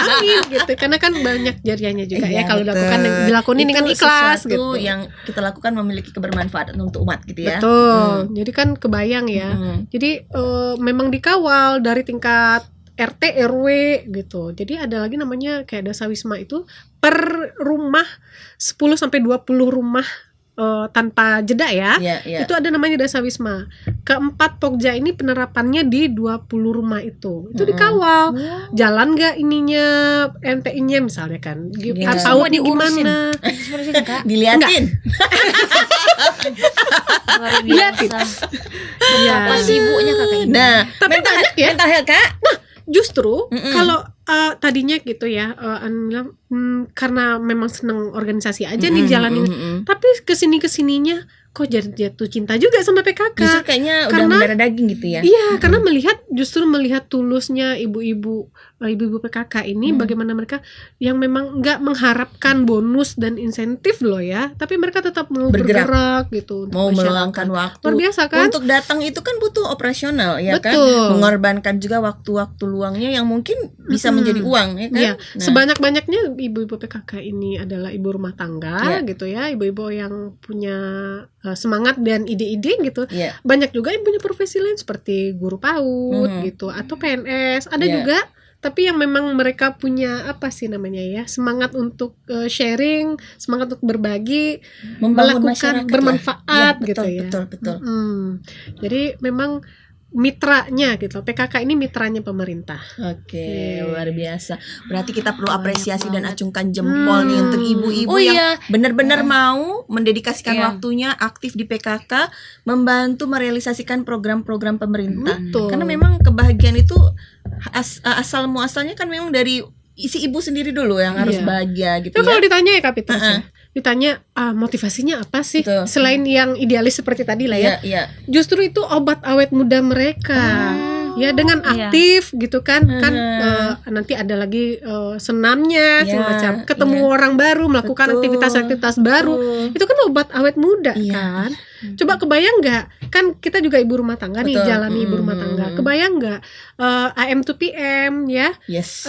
amin gitu. Karena kan banyak jariahnya juga Iya, ya kalau betul. dilakukan ini kan Itu ikhlas sesuatu gitu. yang kita lakukan memiliki kebermanfaatan untuk umat gitu ya. Betul. Jadi kan kebayang ya. Mm. Jadi memang dikawal dari tingkat RT RW gitu. Jadi ada lagi namanya kayak Dasawisma itu per rumah 10 sampai 20 rumah tanpa jeda ya. Iya, iya. Itu ada namanya Dasawisma. Keempat Pokja ini penerapannya di 20 rumah itu. Itu dikawal. Jalan nggak ininya MTI-nya misalnya kan. Iya. Tahunya Diurusin. gimana? Diliatin. Luar biasa. Betapa sibuknya kakak ini. Nah, Tapi banyak ya. mental health, Kak. Justru kalau tadinya gitu ya, An bilang karena memang seneng organisasi aja nih jalanin. Tapi kesininya kok jatuh cinta juga sama PKK. Justru kayaknya udah Karena- mendarah daging gitu ya. Iya, karena justru melihat tulusnya ibu-ibu PKK ini, bagaimana mereka yang memang nggak mengharapkan bonus dan insentif loh ya, tapi mereka tetap mau Bergerak. bergerak gitu untuk Mau masyarakat. meluangkan waktu. Luar biasa kan? Untuk datang itu kan butuh operasional ya kan. Betul. Mengorbankan juga waktu-waktu luangnya yang mungkin bisa menjadi uang ya kan. Iya, Nah, sebanyak-banyaknya ibu-ibu PKK ini adalah ibu rumah tangga Iya. gitu ya, ibu-ibu yang punya semangat dan ide-ide gitu. iya. Banyak juga yang punya profesi lain seperti guru PAUD gitu atau PNS. Ada Iya. juga tapi yang memang mereka punya apa sih namanya ya, semangat untuk sharing, semangat untuk berbagi, Membangun melakukan masyarakat bermanfaat lah. Iya, gitu betul, ya. betul, betul. Jadi memang mitranya gitu. PKK ini mitranya pemerintah. Oke, luar biasa. Berarti kita perlu apresiasi dan acungkan jempol nih untuk ibu-ibu Oh yang iya. benar-benar mau mendedikasikan Iya. waktunya aktif di PKK, membantu merealisasikan program-program pemerintah. Betul. Karena memang kebahagiaan itu asal muasalnya kan memang dari si ibu sendiri dulu yang harus Iya. bahagia gitu Nah, ya. kalau ditanya ya Kak Fitri, Heeh. ditanya motivasinya apa sih Betul. selain yang idealis seperti tadi lah ya. Iya, iya. Justru itu obat awet muda mereka. Ya dengan Iya. aktif gitu kan nanti ada lagi senamnya Iya, semacam ketemu iya. orang baru, melakukan Betul. aktivitas-aktivitas baru. Betul. Itu kan obat awet muda Iya. kan. Coba kebayang nggak? Kan kita juga ibu rumah tangga nih, Betul. jalani ibu rumah tangga. Kebayang nggak AM to PM ya? Yes.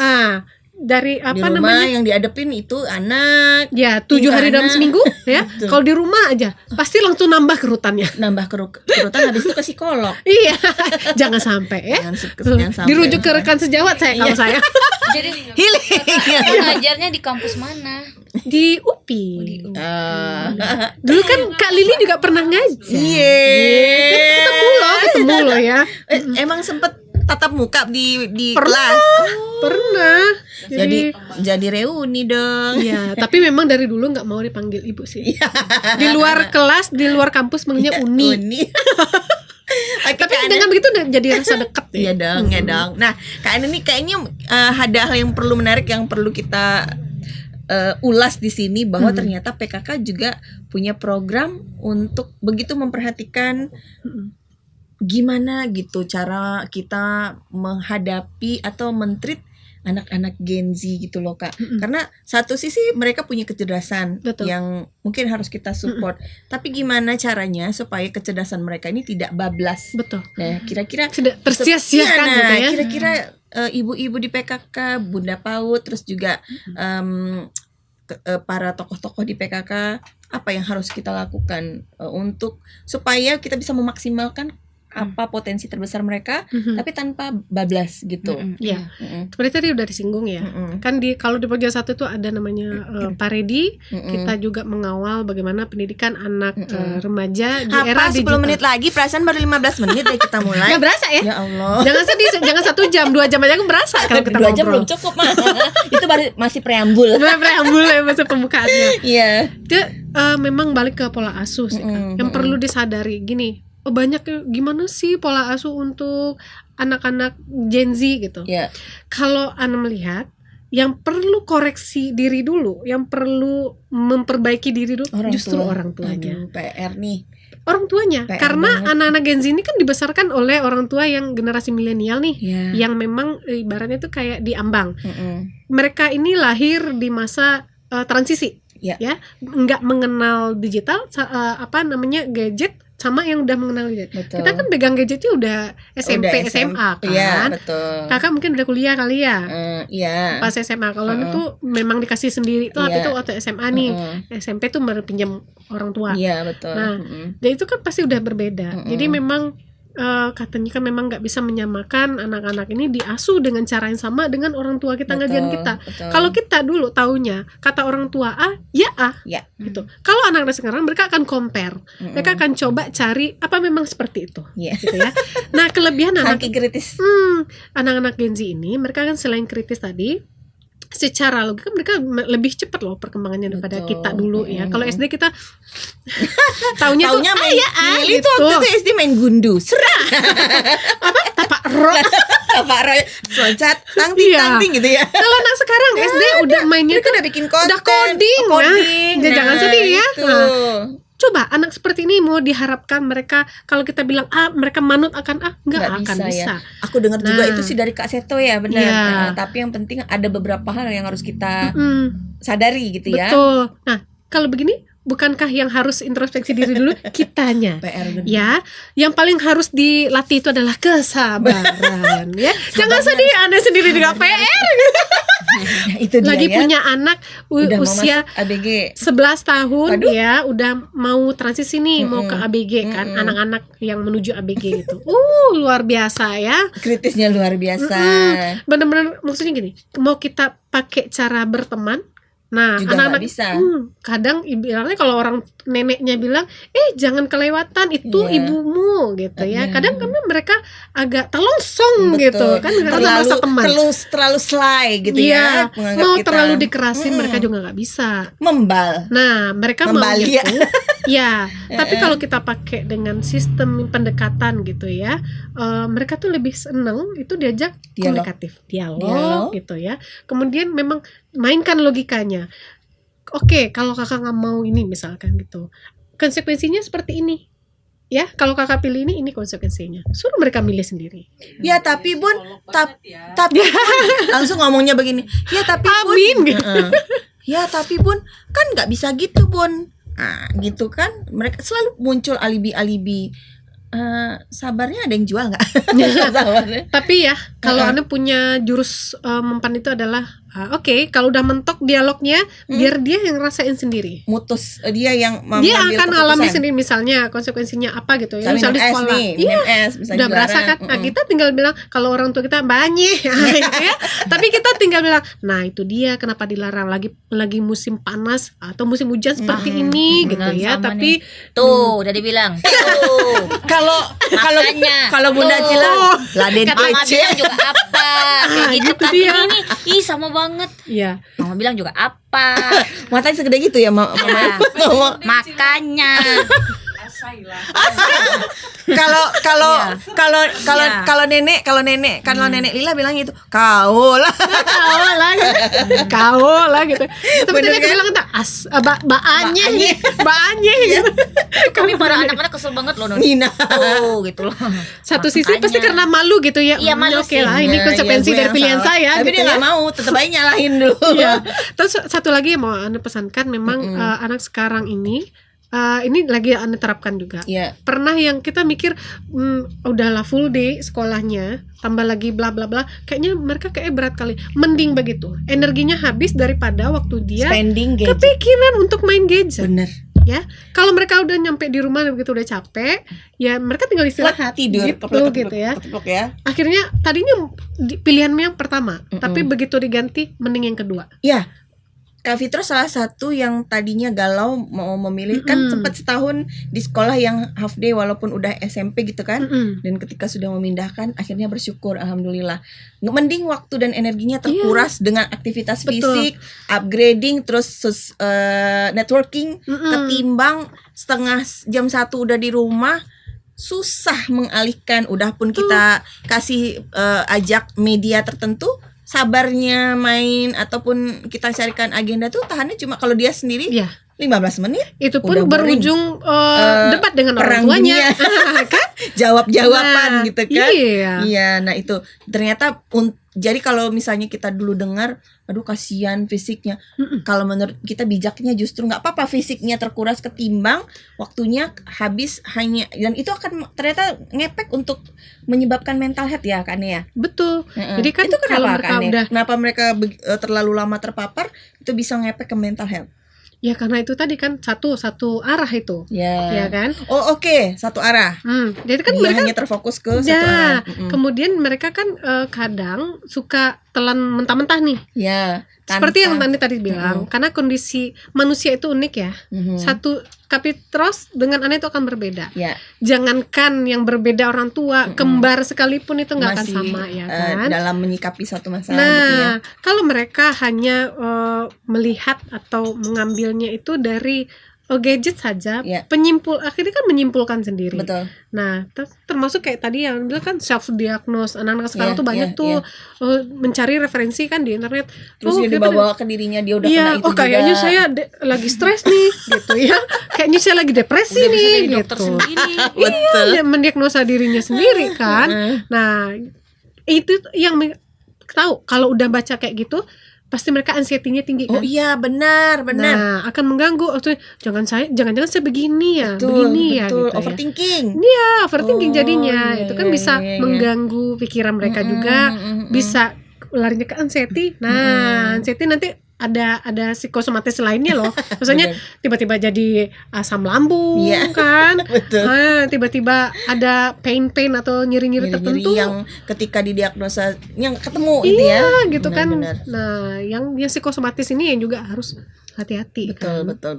Dari Di apa rumah namanya? yang dihadapin itu anak, Ya 7 hari dalam Anak. seminggu ya. Betul. Kalau di rumah aja pasti langsung nambah kerutannya. nambah kerutan, habis itu ke psikolog. Iya, jangan sampai ya. Jangan sampai. Dirujuk ke rekan sejawat saya kalau saya Jadi Healing. Kakak ngajarnya di kampus mana? di UPI. Dulu kan Kak Lili juga pernah ngajar. Iya. Ketemu loh ya. Emang sempet tatap muka di Pernah. kelas. Pernah. Jadi reuni dong. Iya, tapi memang dari dulu nggak mau dipanggil ibu sih. Di luar kelas, di luar kampus manggilnya Uni. Oke, Tapi Kak Ana. dengan begitu udah jadi rasa deket ya. Iya dong, ya dong. Nah, Kak Ana nih kayaknya ada hal yang perlu menarik yang perlu kita ulas di sini bahwa ternyata PKK juga punya program untuk begitu memperhatikan gimana gitu cara kita menghadapi atau mentreat anak-anak Gen Z gitu loh Kak. Karena satu sisi mereka punya kecerdasan Betul. yang mungkin harus kita support. Tapi gimana caranya supaya kecerdasan mereka ini tidak bablas? Betul. Nah, kira-kira Sudah tersia-siakan Iya, gitu ya. kira-kira ibu-ibu di PKK, Bunda PAUD, terus juga para tokoh-tokoh di PKK, apa yang harus kita lakukan untuk supaya kita bisa memaksimalkan apa potensi terbesar mereka, tapi tanpa bablas gitu. Iya. Mm-mm. Seperti tadi udah disinggung ya. Mm-mm. Kan kalau di Pokja 1 itu ada namanya Paredi. Kita juga mengawal bagaimana pendidikan anak remaja di era Apa 10 digital. menit lagi, perasaan baru 15 menit deh kita mulai. Nggak berasa ya? Ya Allah. Jangan sedih, jangan 1 jam, 2 jam aja kan berasa kalau kita 2 jam belum ngobrol. cukup mah. Itu baru masih preambul. Preambul ya masa pembukaannya. Iya. Itu memang balik ke pola asuh sih kan. Yang perlu disadari gini, banyak gimana sih pola asuh untuk anak-anak Gen Z gitu. Iya. Kalau Ana melihat yang perlu koreksi diri dulu, yang perlu memperbaiki diri dulu justru orang tuanya. Aduh, PR nih. Orang tuanya. PR Karena banget. anak-anak Gen Z ini kan dibesarkan oleh orang tua yang generasi milenial nih. Iya. Yang memang ibaratnya itu kayak diambang. Mm-mm. Mereka ini lahir di masa transisi. Ya. Ya, nggak mengenal digital gadget sama yang udah mengenal gadget. Betul. Kita kan pegang gadgetnya udah SMP, Udah SMA kan. Iya, betul. Kakak mungkin udah kuliah kali ya. Iya. Pas SMA kalau itu memang dikasih sendiri tuh Iya. itu waktu SMA nih. SMP tuh baru pinjam orang tua. Iya, betul. Nah, dan itu kan pasti udah berbeda. Jadi memang katanya kan memang nggak bisa menyamakan anak-anak ini diasuh dengan cara yang sama dengan orang tua kita ngajarin kita. Betul. Kalau kita dulu taunya kata orang tua A, ya A, Ya. gitu. Kalau anak-anak sekarang mereka akan compare, mereka akan coba cari apa memang seperti itu, Iya. gitu ya. Nah kelebihan Saking kritis. anak-anak Gen Z ini, mereka kan selain kritis tadi, secara logika mereka lebih cepat loh perkembangannya daripada Betul. kita dulu ya. Kalau SD kita taunya main ya Lili gitu. tuh waktu itu SD main gundu. Serah. Apa tapak rock. Pak Roy loncat Iya. tangting gitu ya. Kalau anak sekarang SD udah mainnya Itu tuh udah bikin konten. udah coding, coding. nah. Jangan sedih ya. Itu. Nah, coba anak seperti ini mau diharapkan mereka kalau kita bilang mereka manut akan nggak akan bisa. Ya. Aku dengar juga Nah. itu sih dari Kak Seto ya, benar. Iya. Nah, tapi yang penting ada beberapa hal yang harus kita sadari gitu ya. Betul. Nah kalau begini bukankah yang harus introspeksi diri dulu kitanya? PR bener. Ya, yang paling harus dilatih itu adalah kesabaran ya. Jangan sedih, Anda sendiri juga PR. Nah, itu dia Lagi ya. punya anak Udah mau usia masuk ABG. 11 tahun. Waduh. Ya, udah mau transisi nih, mau ke ABG kan, anak-anak yang menuju ABG gitu. Luar biasa ya. Kritisnya luar biasa. Bener-bener maksudnya gini, mau kita pakai cara berteman. Nah, Juga anak-anak nggak bisa. kadang bilangnya kalau orang neneknya bilang, jangan kelewatan itu Iya. ibumu gitu ya. Iya. Kadang karena mereka agak terlongsong Betul. gitu kan karena masa teman. terlalu sly gitu Iya, ya. Menganggap mau kita terlalu dikerasin mereka juga nggak bisa. membal. Nah, mereka Membali mau ya. gitu. Ya, tapi kalau kita pakai dengan sistem pendekatan gitu ya, mereka tuh lebih seneng itu diajak Dialog. komunikatif, Dialog. dialog gitu ya. Kemudian memang mainkan logikanya. Oke, kalau kakak nggak mau ini misalkan gitu, konsekuensinya seperti ini. Ya, kalau kakak pilih ini konsekuensinya. Suruh mereka milih sendiri. Ya tapi Bun, Banget ya. tapi langsung ngomongnya begini. Ya tapi Bun. Amin. Heeh. Ya tapi Bun, kan nggak bisa gitu Bun. Nah, gitu kan. Mereka selalu muncul alibi-alibi. Sabarnya ada yang jual nggak? Sabarnya. Tapi ya, kalau Anda punya jurus mempan itu adalah oke, kalau udah mentok dialognya, biar dia yang rasain sendiri. Mutus dia yang Dia mengambil akan alami keputusan. sendiri, misalnya konsekuensinya apa gitu ya. Misalnya Misal di minum es sekolah, nih, iya, minum es bisa udah berasa dilarang. kan. Nah, kita tinggal bilang kalau orang tua kita banyak, gitu ya. Tapi kita tinggal bilang, nah itu dia kenapa dilarang lagi musim panas atau musim hujan seperti ini gitu ya. Sama Tapi Tuh, udah dibilang. Tuh. Kalau Makanya. kalau Bunda Tuh. Cila Laden Kata Mama Aceh. bilang juga apa? Kayak gitu gitu kan dia. ini. Ih, sama banget. ya, Mama bilang juga apa? Matanya segede gitu ya Mama. Ya, Mama. makanya. Asailah. Kalau kalau Iya. kalau Iya. kalau nenek Lila bilang itu kau lah. kau lah gitu. Tapi Bener tadi aku kan? bilang tak baannya gitu. Kami para anak-anak kesel banget loh, Non. Nina. Tuh, gitu loh. Satu sisi Makanya. pasti karena malu gitu ya. Iya, malu Oke sih. lah, ini Ya, konsekuensi ya, gue dari yang pilihan salah. saya. Tapi gitu dia ya. nggak mau, tetap aja nyalahin dulu. Iya. Terus satu lagi yang mau Anda pesankan memang anak sekarang ini lagi Anda terapkan juga. Iya. Pernah yang kita mikir udahlah full day sekolahnya, tambah lagi bla bla bla, kayaknya mereka kayak berat kali. Mending begitu. Energinya habis daripada waktu dia Spending gadget. kepikiran untuk main gadget. Bener. Ya, kalau mereka udah nyampe di rumah begitu udah capek, ya mereka tinggal istirahat Tidur. gitu, gitu ya. Keplok ya. Akhirnya tadinya pilihannya yang pertama, tapi begitu diganti mending yang kedua. Ya. Kak Fitro salah satu yang tadinya galau mau memilih kan sempat setahun di sekolah yang half day walaupun udah SMP gitu kan. Dan ketika sudah memindahkan akhirnya bersyukur alhamdulillah. Mending waktu dan energinya terkuras dengan aktivitas Betul. fisik, upgrading terus networking ketimbang setengah jam 1 udah di rumah susah mengalihkan. Udah pun kita kasih ajak media tertentu, sabarnya main ataupun kita carikan agenda tuh tahannya cuma kalau dia sendiri Iya. 15 menit. Itu pun Udah boring. berujung debat dengan Perang orang tuanya. dunia. Kan? Jawab-jawaban Nah, gitu kan. iya. Iya, nah itu ternyata jadi kalau misalnya kita dulu dengar aduh kasihan fisiknya. Kalau menurut kita bijaknya justru nggak apa-apa fisiknya terkuras ketimbang waktunya habis hanya, dan itu akan ternyata ngepek untuk menyebabkan mental health ya kan ya. Betul. Jadi kan Itu kalau kenapa mereka Kak Ne? udah Kenapa mereka terlalu lama terpapar itu bisa ngepek ke mental health? ya karena itu tadi kan satu arah itu. Ya kan? Oh oke, satu arah. Jadi kan Dia mereka hanya terfokus ke satu ya, arah. kemudian mereka kan kadang suka telan mentah-mentah nih. Ya. Seperti yang tadi bilang, karena kondisi manusia itu unik ya. Satu kapitros dengan anak itu akan berbeda. Ya. Jangankan yang berbeda orang tua, kembar sekalipun itu nggak akan Masih, sama ya kan. dalam menyikapi suatu masalah Nah, gitu ya. kalau mereka hanya melihat atau mengambilnya itu dari gadget saja, Ya. akhirnya kan menyimpulkan sendiri. Betul. Nah, termasuk kayak tadi yang bilang kan self diagnose, anak-anak sekarang Iya, tuh banyak iya, tuh mencari referensi kan di internet. Terus dia kita dibawa ke dirinya dia udah iya, kena itu kayaknya juga. saya lagi stres nih, gitu ya. Kayaknya saya lagi depresi Udah bisa nih, jadi dokter gitu. sendiri. Iya, dia mendiagnosa dirinya sendiri kan. Nah, itu yang tahu kalau udah baca kayak gitu, pasti mereka anxiety-nya tinggi Oh kan. iya, benar. Nah, akan mengganggu. Jangan saya begini ya, Betul, begini ya, betul. gitu ya. Overthinking. Iya, overthinking Oh, jadinya. iya, Itu kan iya, bisa iya, iya. mengganggu pikiran mereka juga, bisa larinya ke anxiety. Nah, anxiety nanti ada psikosomatis lainnya loh. Maksudnya tiba-tiba jadi asam lambung Iya. kan. Betul. Tiba-tiba ada pain atau nyeri-nyeri tertentu. yang ketika didiagnosa yang ketemu gitu ya. Iya, gitu kan. Benar. Nah, yang psikosomatis ini yang juga harus hati-hati kan. Betul.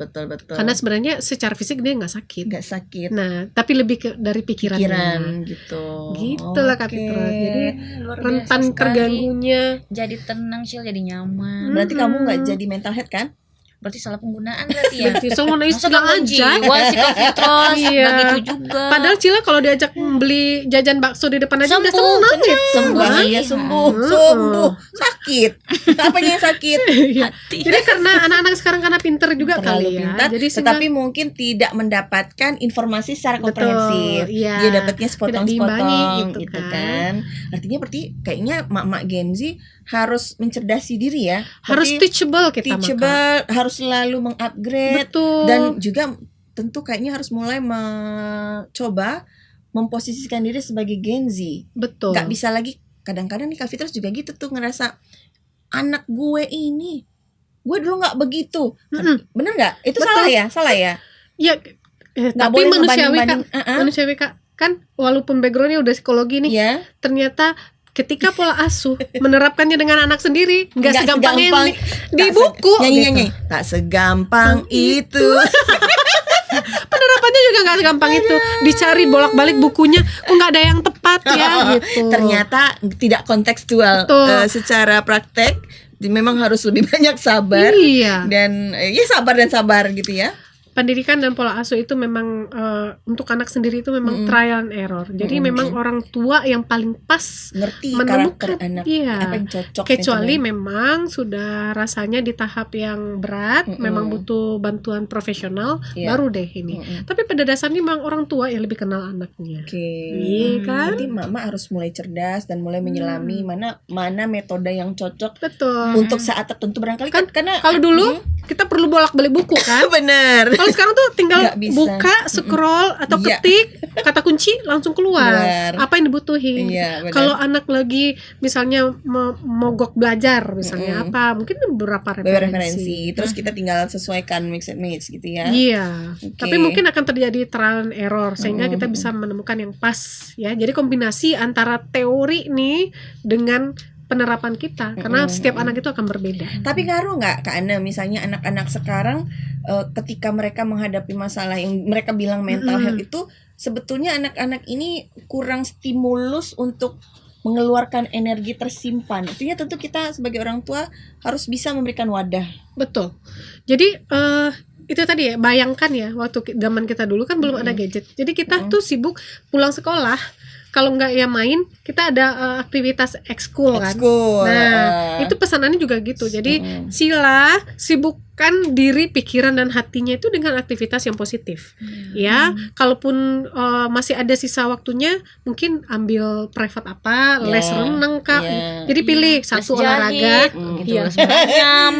Karena sebenarnya secara fisik dia nggak sakit. nggak sakit. Nah, tapi lebih dari pikirannya. Pikiran gitu. Gitulah Kak Oke. Fitro. Jadi Luar biasa rentan sekali. terganggunya. Jadi tenang, Syil, jadi nyaman. Berarti kamu nggak jadi mental health kan? Berarti salah penggunaan berarti ya. Berarti semuanya Masa istilah gangguan aja. jiwa sih Kak Fitros, Iya. nggak gitu juga. Padahal Cila kalau diajak beli jajan bakso di depan aja udah Sembuh, seneng gitu. Sembuh Hah? ya, sembuh, Hmm. sembuh. Sakit. Apanya yang sakit? Iya. Jadi karena anak-anak sekarang karena pinter juga Terlalu kali ya. pintar, Jadi tetapi mungkin tidak mendapatkan informasi secara komprehensif. iya. Dia dapatnya sepotong-sepotong diimbangi gitu kan. Artinya berarti kayaknya mak-mak Gen Z harus mencerdasi diri ya. harus Berarti teachable kita maka. teachable, harus selalu mengupgrade Betul. dan juga tentu kayaknya harus mulai mencoba memposisikan diri sebagai Gen Z. Betul. Gak bisa lagi, kadang-kadang nih Kak Fitrus juga gitu tuh ngerasa anak gue ini, gue dulu nggak begitu. Bener nggak? Itu Betul. salah ya, salah ya. Ya, Nggak tapi boleh manusiawi Kak. ngebanding-banding. Manusiawi Kak. Kan walaupun backgroundnya udah psikologi nih, Ya, ternyata ketika pola asuh menerapkannya dengan anak sendiri nggak segampang yang di tak buku nyanyi gitu. tak segampang itu. Penerapannya juga nggak segampang itu, dicari bolak-balik bukunya kok nggak ada yang tepat ya gitu. Ternyata tidak kontekstual. Betul. Secara praktek memang harus lebih banyak sabar Iya. dan ya sabar dan sabar gitu ya. Pendidikan dan pola asuh itu memang untuk anak sendiri itu memang trial and error. Jadi memang orang tua yang paling pas Ngerti menemukan, karakter anak, iya. apa yang cocok. Kecuali gitu. memang sudah rasanya di tahap yang berat, memang butuh bantuan profesional, Iya. baru deh ini. Tapi pada dasarnya memang orang tua yang lebih kenal anaknya. Oke. Iya kan? Berarti mama harus mulai cerdas dan mulai menyelami mana metode yang cocok Betul. untuk saat tertentu barangkali Kan karena kalau dulu kita perlu bolak-balik buku kan? bener. Kalau sekarang tuh tinggal Nggak bisa. buka, scroll atau Iya. ketik kata kunci langsung keluar. Keluar. Apa yang dibutuhin? Iya, benar. Kalau anak lagi misalnya mogok belajar misalnya apa, mungkin beberapa referensi. Terus kita tinggal sesuaikan mix and match gitu ya. Iya. Oke. Tapi mungkin akan terjadi trial and error sehingga kita bisa menemukan yang pas ya. Jadi kombinasi antara teori nih dengan penerapan kita karena setiap anak itu akan berbeda. Tapi ngaruh nggak Kak Ana misalnya anak-anak sekarang ketika mereka menghadapi masalah yang mereka bilang mental health itu sebetulnya anak-anak ini kurang stimulus untuk mengeluarkan energi tersimpan. Artinya tentu kita sebagai orang tua harus bisa memberikan wadah. Betul. Jadi itu tadi ya, bayangkan ya waktu zaman kita dulu kan belum ada gadget. Jadi kita tuh sibuk pulang sekolah, kalau nggak ya main, kita ada aktivitas ekskul kan. Ekskul. Nah, itu pesanannya juga gitu. Jadi sila sibukkan diri, pikiran dan hatinya itu dengan aktivitas yang positif. Ya, kalaupun masih ada sisa waktunya, mungkin ambil private apa, les renang Kak. Yeah. Jadi pilih satu olahraga. gitu, Iya. les beranyam.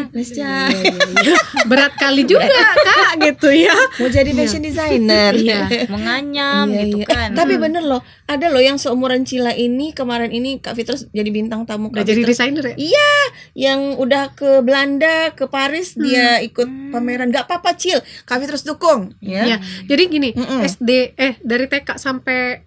Berat kali juga Kak gitu ya. Mau jadi fashion designer. Iya. Menganyam Iya, gitu iya. kan. Tapi bener loh, ada loh yang seumuran Cila ini kemarin ini Kak Fitrus jadi bintang tamu Udah Kak jadi Fitrus. desainer ya? Iya, yang udah ke Belanda, ke Paris, dia ikut pameran. Gak apa-apa Cil, Kak Fitrus dukung ya. Ya, jadi gini, Mm-mm. SD dari TK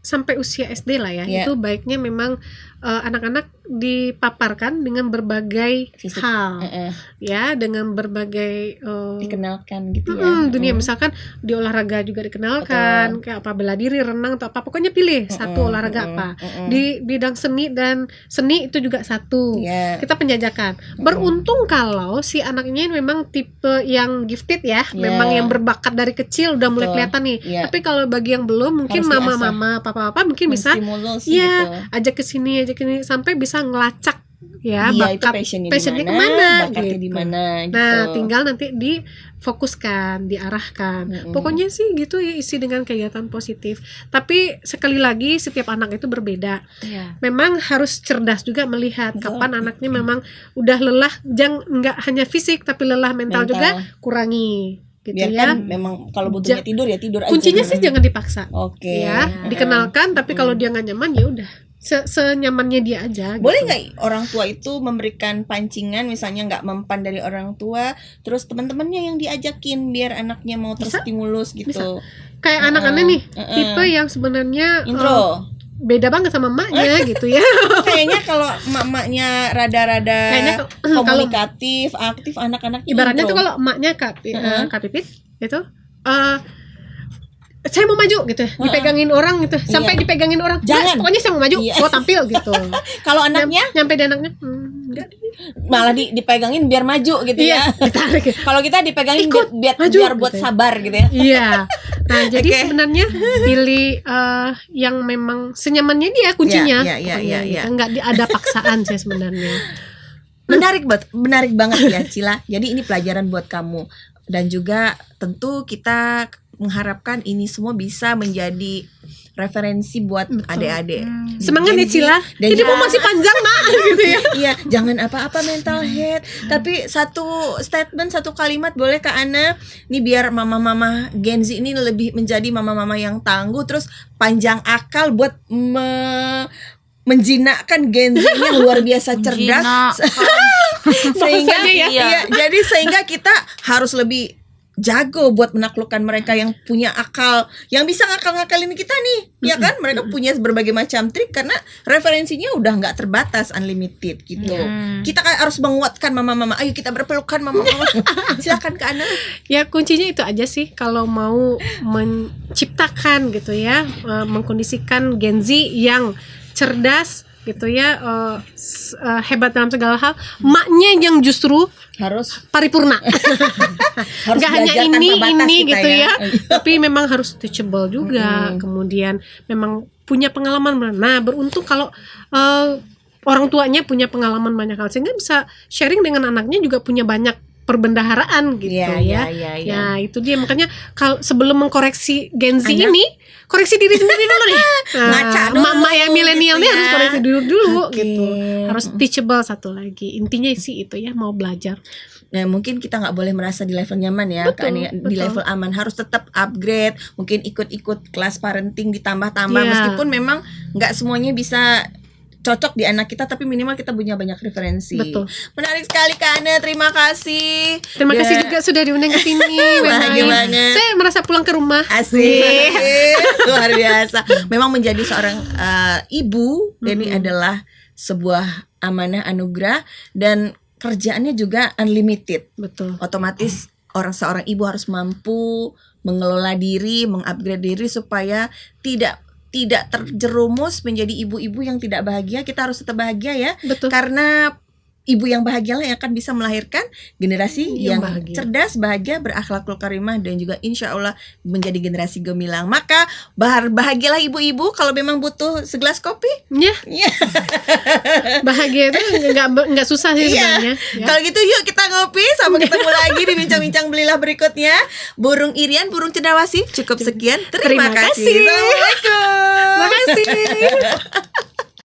sampai usia SD lah ya, Iya. itu baiknya memang anak-anak dipaparkan dengan berbagai Fisik. hal, Heeh. ya, dengan berbagai Dikenalkan gitu ya. dunia, misalkan di olahraga juga dikenalkan, kayak apa bela diri, renang atau apa, pokoknya pilih satu olahraga apa. Di bidang seni itu juga satu. Iya. Kita penjajakan. Beruntung kalau si anaknya ini memang tipe yang gifted ya, memang yang berbakat dari kecil udah mulai Betul. kelihatan nih. Iya. Tapi kalau bagi yang belum, mungkin Harus mama-mama, papa-papa mungkin bisa Menstimulus ya gitu. ajak ke sini sampai bisa ngelacak ya Dia itu bakat passionnya di kemana, mana, bakatnya gitu. di mana gitu. Nah, tinggal nanti difokuskan, diarahkan. Pokoknya sih gitu ya, isi dengan kegiatan positif. Tapi sekali lagi setiap anak itu berbeda. Iya. Memang harus cerdas juga melihat kapan anaknya memang udah lelah, nggak hanya fisik tapi lelah mental juga, kurangi gitu biar ya. kan memang kalau butuhnya tidur ya tidur aja. Kuncinya sih jangan dipaksa. Oke. Ya, dikenalkan, tapi kalau dia nggak nyaman ya udah senyamannya dia aja. Boleh gitu. nggak orang tua itu memberikan pancingan, misalnya nggak mempan dari orang tua, terus teman-temannya yang diajakin biar anaknya mau terstimulus gitu. Kayak anak-anak nih, tipe yang sebenarnya Intro. beda banget sama emaknya gitu ya. Kayaknya kalau emak-emaknya rada-rada Kayaknya komunikatif, aktif, anak-anak Ibaratnya intro. tuh kalau emaknya Kak Pipit itu saya mau maju gitu ya, dipegangin orang gitu, sampai Iya. dipegangin orang, Jangan. "Mas, pokoknya saya mau maju, Iya. mau tampil gitu. Kalau anaknya Nyampe di anaknya, enggak. malah dipegangin biar maju gitu Iya, ya. ditarik. Kalau kita dipegangin Ikut, biar maju, biar buat gitu ya. sabar gitu ya. Iya. Nah, jadi Oke. sebenarnya pilih yang memang senyamannya dia kuncinya. Iya, iya, Pokoknya iya, gitu. iya. Nggak ada paksaan sih sebenarnya. Menarik banget ya Cila. Jadi ini pelajaran buat kamu dan juga tentu kita mengharapkan ini semua bisa menjadi referensi buat adik-adik. Semangat ya Gen Z Cila. dan Hidupmu masih panjang, Nak, gitu ya. Iya, jangan apa-apa mental health. Tapi satu statement, satu kalimat boleh Kak Ana? Nih biar mama-mama Gen Z ini lebih menjadi mama-mama yang tangguh, terus panjang akal buat menjinakkan Gen Z ini yang luar biasa cerdas. Sehingga Bahasanya ya. iya, jadi sehingga kita harus lebih jago buat menaklukkan mereka yang punya akal, yang bisa ngakal-ngakalin kita nih, ya kan? Mereka punya berbagai macam trik karena referensinya udah nggak terbatas, unlimited gitu. Kita kan harus menguatkan mama-mama. Ayo kita berpelukan mama-mama. Silakan Kak Ana. Ya kuncinya itu aja sih, kalau mau menciptakan gitu ya, mengkondisikan Gen Z yang cerdas gitu ya, hebat dalam segala hal, maknya yang justru Harus paripurna. harus Nggak hanya belajar ini tanpa batas kita gitu ya, tapi memang harus teachable juga. Kemudian memang punya pengalaman. Nah, beruntung kalau orang tuanya punya pengalaman banyak hal, sehingga bisa sharing dengan anaknya, juga punya banyak perbendaharaan gitu Iya, ya. iya. Ya itu dia, makanya kalau sebelum mengkoreksi Gen Z Anak. ini, koreksi diri sendiri dulu nih. Ngaca dulu Mama yang milenial gitu nih ya. harus koreksi dulu Oke. gitu. Harus teachable satu lagi. Intinya sih itu ya, mau belajar. Nah, mungkin kita nggak boleh merasa di level nyaman ya, Betul, Kak Ana, di betul. level aman, harus tetap upgrade, mungkin ikut-ikut kelas parenting ditambah-tambah, Iya. meskipun memang nggak semuanya bisa cocok di anak kita, tapi minimal kita punya banyak referensi. Betul. Menarik sekali Kak Ana, terima kasih. Terima Dan- kasih juga sudah diundang ke sini. Bahagia Baik. banget. Saya merasa pulang ke rumah. Asik, luar biasa. Memang menjadi seorang ibu ini adalah sebuah amanah anugerah dan kerjaannya juga unlimited. Betul. Otomatis seorang ibu harus mampu mengelola diri, mengupgrade diri supaya tidak terjerumus menjadi ibu-ibu yang tidak bahagia. Kita harus tetap bahagia ya. Betul. Karena ibu yang bahagia lah yang akan bisa melahirkan generasi yang bahagia. cerdas, bahagia, berakhlakul karimah, dan juga insya Allah menjadi generasi gemilang. Maka bahagialah ibu-ibu. Kalau memang butuh segelas kopi, Ya, ya. bahagia itu nggak susah sih sebenarnya. Iya. Ya. Kalau gitu yuk kita ngopi. Sampai ketemu lagi di bincang-bincang belilah berikutnya. Burung Irian, burung cendrawasih. Cukup sekian. Terima Terima kasih. kasih. Assalamualaikum. Terima kasih.